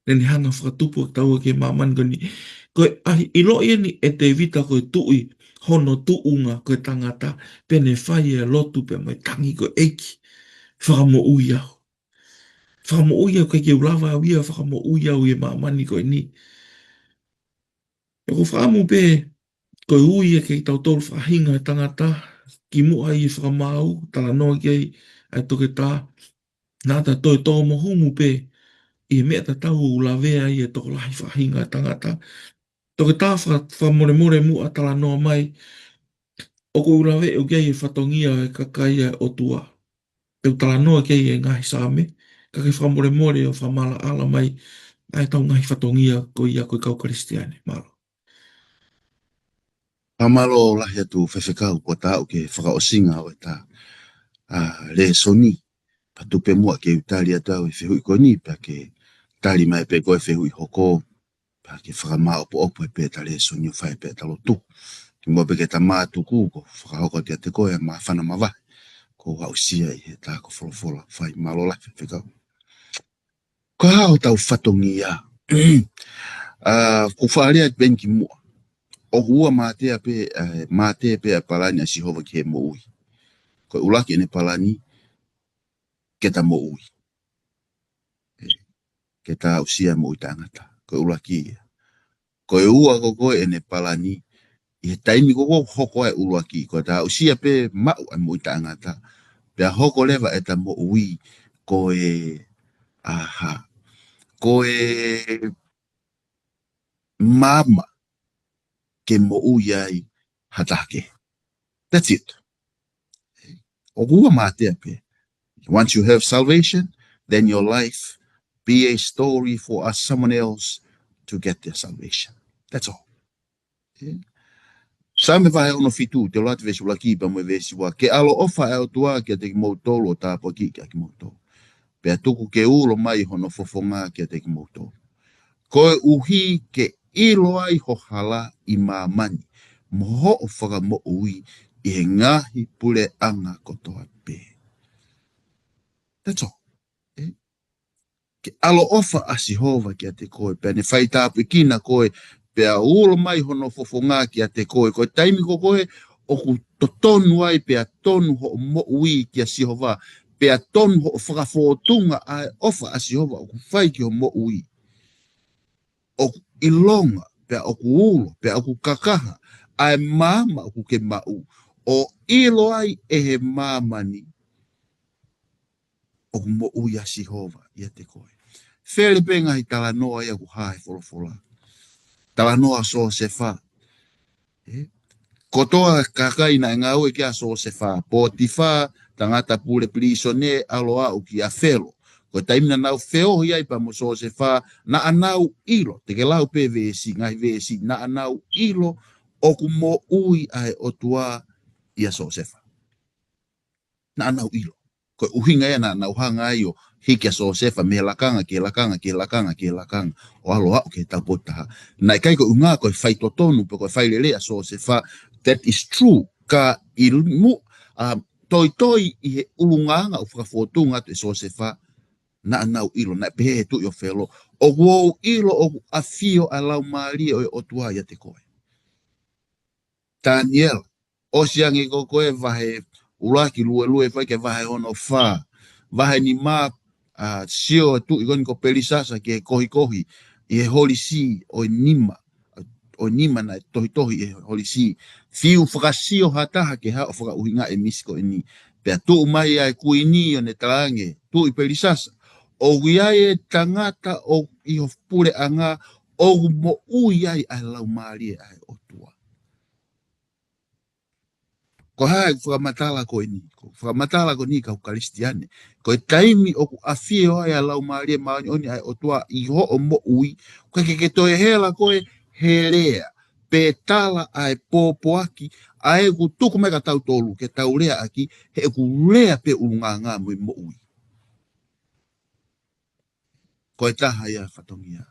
ne ni hanga whakatupu o taua ke maman ko ni. Ko i loi ni e te vita ko tui, hono tuunga ko tangata, pe ne whai e lotu pia mo tangi ko eiki, whakamo ui au. Whakamo ui au kai ke ulawa au ia, whakamo ui au e mamani ko ni. E ko whakamu pe, ko ui e kei tau tolu whahinga e tangata, ki mua i whakamau, tala noa kei, ai toke tā, nā ta toi tō mohumu pe, i e mea ta tau ulawea i e toko lahi whahinga e tangata. Toke tā whamore more mua tala noa mai, o ko ulawe o kei e whatongia e kakai e o tua. Teu tala noa kei e ngahi sāme, ka ke whamore more o whamala ala mai, ai tau ngahi whatongia ko ia koe kau Kristiane, malo. Pamalo lahi atu whewhekau ko tā o ke whakaosinga o e tā le soni. Patupe mua ke utali atau e whehui ko ni pa ke tali mai pe koe whehui hoko pa ke whakama opo opo e pe ta le soni o whai pe talo tu. Ki mua pe ke ta mātu ku ko whakahoko te ate koe ma whana mawa ko hausia i he tā ko wholofola whai malo lahi whewhekau. Ko hao tau whatongi ia. Ko whaalea ben ki mua. O hua mātea pe a palani a sihova ki he mo ui. Ko ulaki ene palani ke ta mo ui. Ke ta usia mo ui tangata. Ko ulaki ia. Ko e ua koko ene palani i he taimi koko hoko e ulaki. Ko ta usia pe mau a mo ui tangata. Pe a hoko lewa e ta mo ui ko e ko e mama ke mo ui ai hatake. That's it. O hua mātea pe. Once you have salvation, then your life be a story for someone else to get their salvation. That's all. Sa me vai ono fitu, te loat vesi ulaki pa mo vesi wa, ke alo ofa e o tua ke te ki moutolo o tāpo ki ki moutolo. Pea tuku ke ulo mai hono fofonga ke te ki moutolo. Koe uhi ke ilo ai ho hala i mamani, moho o whaka mo ui i he ngahi pule anga kotoa pe. That's all. Ke alo ofa a Sihova ki a te koe, pea ne whai tāpu kina koe, pea ulo mai hono fofonga ki a te koe, koe taimi ko koe, o ku totonu ai pea tonu ho mo ui ki a Sihova, pea tonu ho whakafotunga a ofa a Sihova, o ku whai ki ho mo ui. O ku ilonga, pea o ku ulo, pea o ku kakaha, ai mama o ku ke mau, o ilo ai e he mamani, o ku mo ui a Sihova i a te koe. Fere penga i tala noa ia ku hae wholofola. Tala noa so se wha. Kotoa kakai na ngā ue kia so se wha. Potifa, tangata pule prisone aloa u ki a whelo. Ko taimina nau wheo hiai pa mo so se wha. Na anau ilo. Te ke lau pe vesi, ngai vesi. Na anau ilo o ku mo ui ai o tua ia so se wha. Na anau ilo. Ko uhinga ia na anau hanga ai o hiki a so sefa me lakanga ke lakanga ke lakanga ke lakanga o aloha o ke tapotaha. Nai kai ko unga ko whai totonu pe ko whai lele a so sefa. That is true. Ka ilmu toi toi i he ulunganga o whakafotunga te so sefa na anau ilo na pehe tu yo whelo. O wou ilo o afio a lau maari o tua ia te koe. Daniel, o siangi ko koe vahe ulaki lue whai ke vahe ono wha. Vahe ni maa sio tu ikon ko pelisasa ke kohi i he holy see o nima o ni mana tohi e holisi fiu whakasio hataha ke ha o whakauhinga e misiko e ni. Pea tu mai ai kuini o ne talange, tu i perisasa. O wiae tangata o i ho pure anga o mo ui ai lau maari ai o tua. Ko hae whakamatala ko ini, whakamatala ko ni ka ukaristiane. Ko e taimi o ku awhie o ai lau maari maani oni ai o tua i ho o mo ui, ko ke toe hela ko e herea. Pe tala ai pōpoaki, ai ku tuku meka tau tolu, ke tau rea aki, he ku rea pe urunga ngā mo ui. Ko e taha ia whatongia.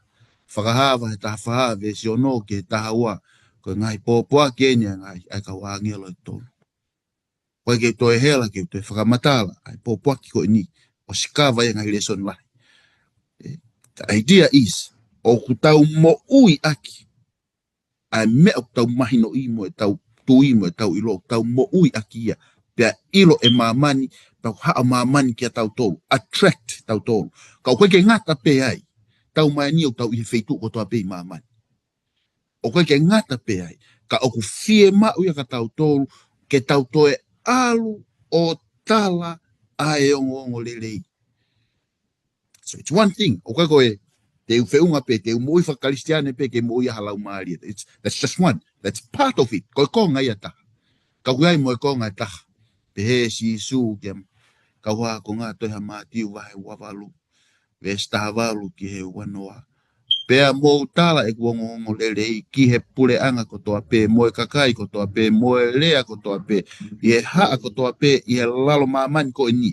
Whakahawa he taha whahawa e si ono ke taha ua, ko ngai pōpoa kenya ngai ai ka wāngia loi tolu. Ko ke toe hela ke toe whakamatala, ai pōpoa ki ko ni, o sikawa ia ngai leson lahi. The idea is, o ku tau mo ui aki, ai mea o tau mahino i mo e tau tui mo e tau ilo, tau mo ui aki ia, pia ilo e mamani, tau haa mamani kia tau tolu, attract tau tolu. Kau koe ke ngata pe ai, tau mai ni o tau i feitu ko toa pe i mamani. O koe ke ngata pe ai, ka oku fie mau ia ka tau tolu, ke tau toe alu o tala ai ongo lelei. So it's one thing, o koe te uwheunga pe, te umoi whakaristiane pe, ke moi halau maari. That's just one, that's part of it. Koe konga ia taha. Kau ai mo e konga e taha. Pe he si su, kau haa ko ngā toiha mātiu wahe wawalu. Vesta walu ki he wanoa. Pea mo tala e kuongo lelei ki he pule anga ko toa pe, moe kakai ko toa pe, moe lea ko toa pe, i he haa ko toa pe, i he lalo mamani ko e ni.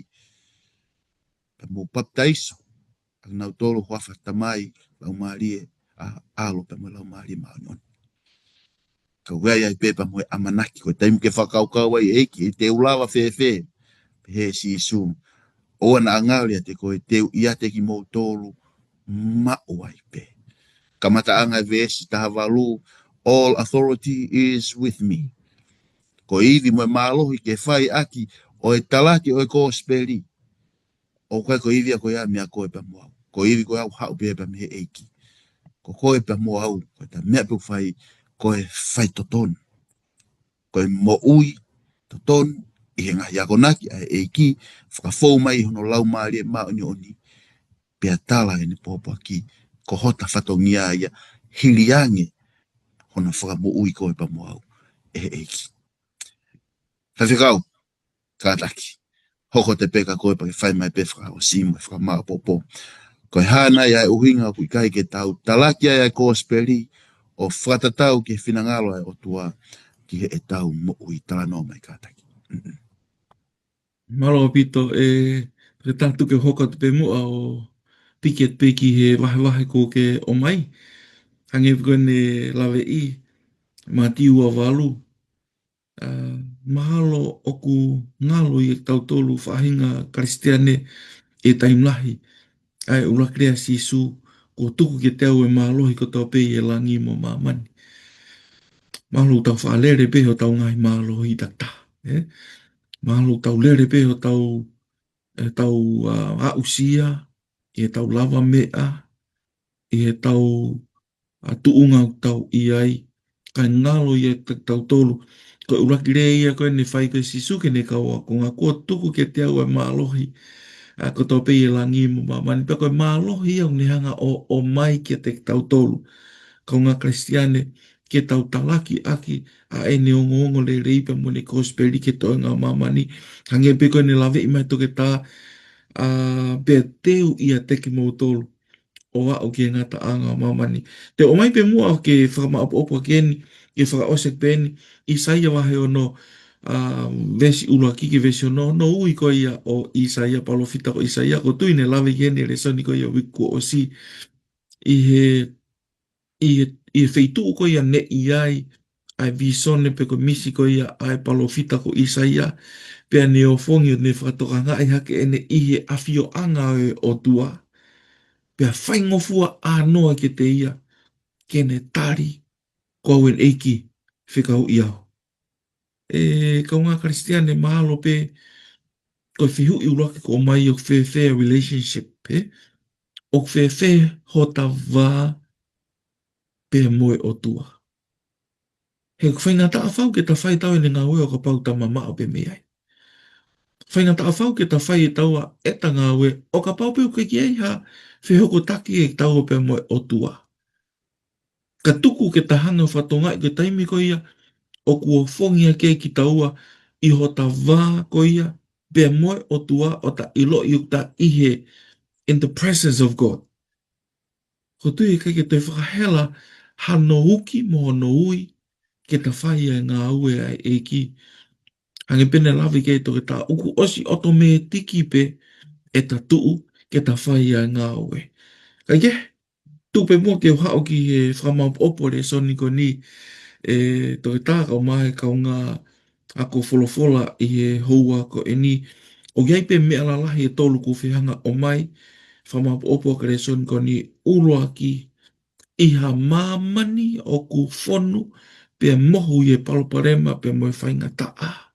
Pe mo paptaiso, ang nautolo huafa tamai, lau maarie, alo pe mo lau maarie maanoni. Kau wea iai pepa mo e amanaki ko, taimu ke whakaukau ai eiki, te ulawa fe, he si su. O na angalia te koe teu ia te ki mo tolu, mao ai pe. Kamata anga vesi taha walu, all authority is with me. Ko iwi mo e mālohi ke whai aki, o e talaki o e kōspeli. O koe ko iwi a koe a mea koe pa moau. Ko iwi koe au hau pe me he eiki. Ko koe pa moau, koe ta mea pe whai, koe whai toton. Koe mo ui, toton, i he ngahi akonaki a eiki, whakafou mai hono lau maari e maoni oni, pea tala e ne pōpua ki, ko hota whatongia ia, hiliange, hono whakamo ui koe pa moau, e eiki. Whawhikau, kātaki, hoko te peka koe pa ke whai mai pe whakao simu, whakamao pōpō. Koe hana ia e uhinga kui kai ke tau, talaki ia e kōspeli, o whatatau ke whinangalo ai o tua, ki he e tau mo ui talano mai kātaki. Malo pito ke tatu ke hoka te pe mua o piket peki he wahe ko ke o mai. Hange kone lawe i, matiu a walu. Mahalo oku ngalo i tau tolu whahinga kristiane e taimlahi. Ai ulakrea sisu ko tuku ke teo e mahalohi ko tau pe e langi mo mamani. Mahalo tau whaalere pe ho tau ngai mahalohi tata. Mahalo tau lere pe ho tau ausia, e tau lava mea, e tau tuunga tau iai, kai ngalo i tau tolu. Ko uraki rea ia koe ne whai koe sisuke ne kaua, ko ngā kua tuku ke te au e mālohi, ko tau pei e langi mo mamani, pa koe mālohi au ne hanga o mai ke te tau tolu. Ko ngā kristiane ke tau talaki aki, a e ne ongo le reipa mo ne kospeli ke toi ngā mamani, hange pe koe ne lawe i mai toke tā, pe teu ia teki mo tolu, o au ke ngata anga mamani. Te o mai pe mua o ke whakamaapo keni, ke whakaosek peni, Isaia wahe o no vesi ulua kiki vesi o no ui ko ia o Isaia, palofita ko Isaia, ko tuine lawe keni le soni ko ia wiku o si, i he feitu ko ia ne iai, ai visone pe ko misi ko ia ai palofita ko Isaia, pea ne o fongi o ne whakatoka ngai hake ene ihe awhio anga o tua, pea whaingofua anoa ke te ia, kene tari, kau en eiki, whikau iau. Kau ngā kristiane mahalo pe, koe whihu i uroke ko mai o whewhea relationship, o whewhea hota wā, pe moe o tua. He whainga ta awhau ke ta whai tau e ngā ue o ka pau ta mama o pe mea. Whainga ta awhau ke ta whai e taua e ta ngā ue o ka pau peo ke ki ei ha whihoko taki e tau o pe moe o tua. Ka tuku ke ta hanga whatonga i ke taimi ko ia o kua whongia ke ki taua i ho ta wā ko ia pe moe o tua o ta ilo i ta ihe in the presence of God. Ko tui kai ke te whakahela hano uki mo no ui ke ta whai e ngā ue ai e ki. Hange pene lawi ke to ke ta uku osi oto me tiki pe e ta tuu ke ta whai e ngā ue. Kai ke, tu pe mua ke hao ki e whamau opore so niko ni e to ke tā kau mai kau ngā ako wholofola i e houa ko e ni o iai pe mea lalahi e tolu ku whihanga o mai whamau opore kare so niko ni uloa ki iha mamani o ku whonu pe mohu i e paloparema pe moe whainga taa.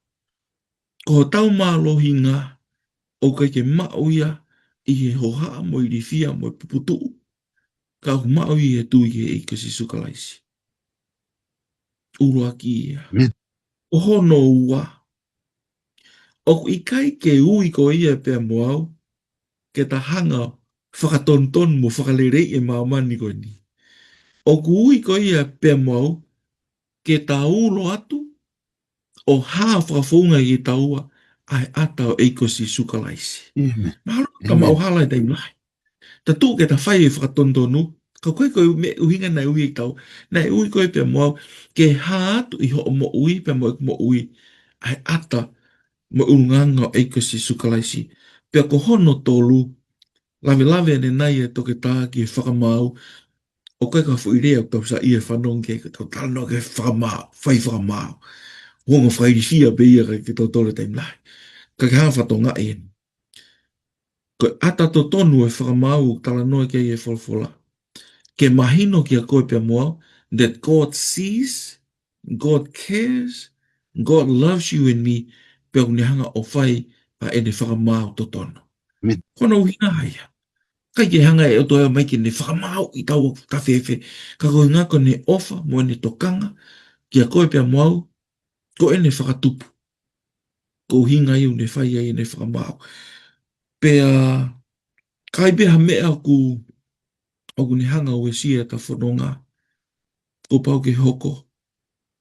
Ko tau mālohi ngā o kai ke mauia i he hoha mo i rifia mo i puputu. Ka hu maui e tui e i kasi sukalaisi. Urua ki ia. Amen. O hono ua. O ku i kai ke ui ko ia pe moau ke ta hanga whakatonton mo whakalerei e maamani ko ni. O ku ui ko ia pe moau ke ta ulo atu o haa whakafunga i taua ai ata o eikosi sukalaisi. Amen. Mahalo ka mau hala i taimlai. Ta tū ke ta whai e whakatontonu, ka koe koe me uhinga nei ui i tau, nei ui koe pe moau, ke haa atu i ho mo ui pe mo ui, ai ata mo urunganga o eikosi sukalaisi. Pea ko hono tolu, lawe ane nei e toke tā ki e whakamau, o koe ka whuirea o tau sa i e whanong ke tau tano ke whakamau, whai whakamau. Wonga whairi fia pe ia ke tau tole taimlai. Ka ke haa whatonga e. Ko ata to tonu e whakamau tala noa ke e wholwhola. Ke mahino ki a koe pe moa, that God sees, God cares, God loves you and me, pe o hanga o whai a e ne whakamau to tonu. Amen. Kono uhina haia. Kai ke hanga e o toa mai ki ne whakamau i tau o tawhewhe. Ka koe ngā ko ne ofa mo ne tokanga, ki a koe pe moa, ko e ne whakatupu. Ko hinga iu ne whai e ne whakamau. Pea, kai beha mea ku ni hanga o e sia ta whanonga. Ko pau ke hoko.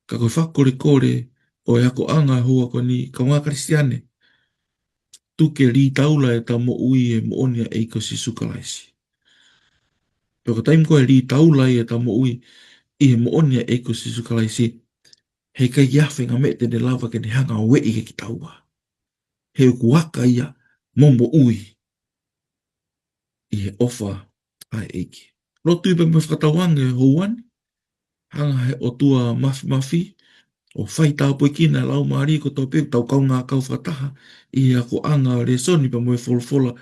Ka koe whakore kore o e ako anga hoa ko ni ka ngā kristiane. Tu ke ri taula e ta mo ui e mo onia e ko si sukalaisi. Pea ko taim koe ri taula e ta mo ui e mo onia e ko si sukalaisi. He kai iafe ngā me te ne lava ke ne hanga o wei ke ki taua. He kuaka ia mo ui. I he ofa ai eiki. Rotu ipe me whakatawange houani. Hanga he o tua mafi. O whai tau po kina lau maari ko tau pēk tau kau ngā kau whataha. I a ko anga re soni pa moe wholwhola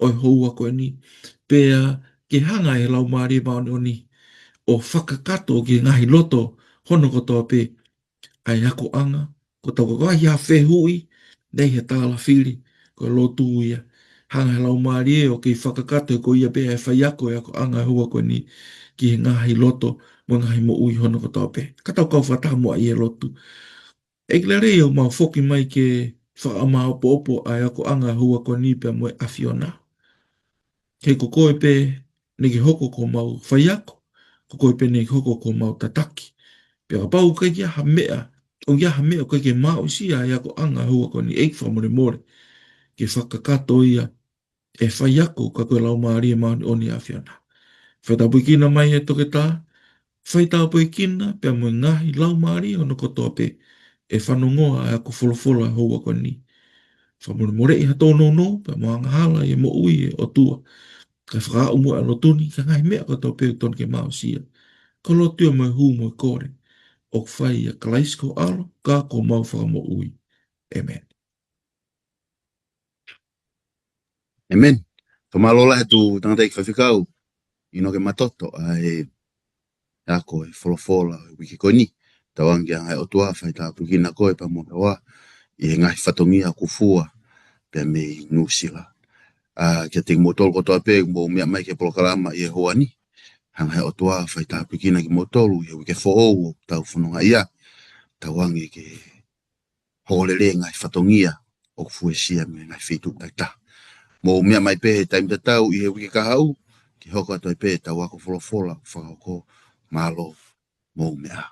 o houa koe ni. Pea ke hanga he lau maari maoni o ni. O whakakato ki ngahi loto hono ko tau pē. Ai ako anga ko tau kau ia whehui. Nei he tāla whiri ko lotu ia. Hanga he lau maari e o ki whakakato ko ia pē e whai ako e ako anga houa koe ni. Ki he ngahi loto mo ngahi mo ui hono ko tau pē. Ka tau kau whataha mua i e lotu. E kile rei o mau whoki mai ke whaama opo opo ai ako anga hua ko nipe moe awhiona. Kei ko koe pe ne ke hoko ko mau whaiako, ko koe pe ne ke hoko ko mau tataki. Pea ka pau kai kia ha mea, o ia ha mea kai ke mau sia ai ako anga hua ko ni eikwa more more. Ke whakakato ia e whaiako ka koe lau maari e mauni o ni awhiona. Whaitapu kina mai e toke tā, whaitapu kina pea moe ngahi lau maari o no kotoa pe. E whanongoa a ko wholowhola hoa ko ni. Whamore i hato no, pa moanga hala e mo ui e o tua. Ka whaka umu a lotuni, ka ngai mea ko tau pēu ton ke mao sia. Ko lotua mai hu mo kore. O whai a kalaisko alo, ka ko mau whaka mo ui. Amen. Amen. Whamalola he tu tangata i whawhikau. Ino ke matoto ai ako e wholowhola wiki koni. Tawangi a ngai o tua whai tā pukina koe pa mo kawa. I he ngahi whatongia kufua. Pea me nusila. Kia te motol ko toa pēk mo mea mai ke polokarama i e hoa ni. Hanga he o toa whai tā pukina ki motolu. I he wike whoou tau whanonga ia. tawangi ke holele ngai fatongia o fuesia me ngai fitu taita mo mea mai pe taim tatau I he wiki kahau ki hoko atoi pe tawako folofola whakako malo mo mea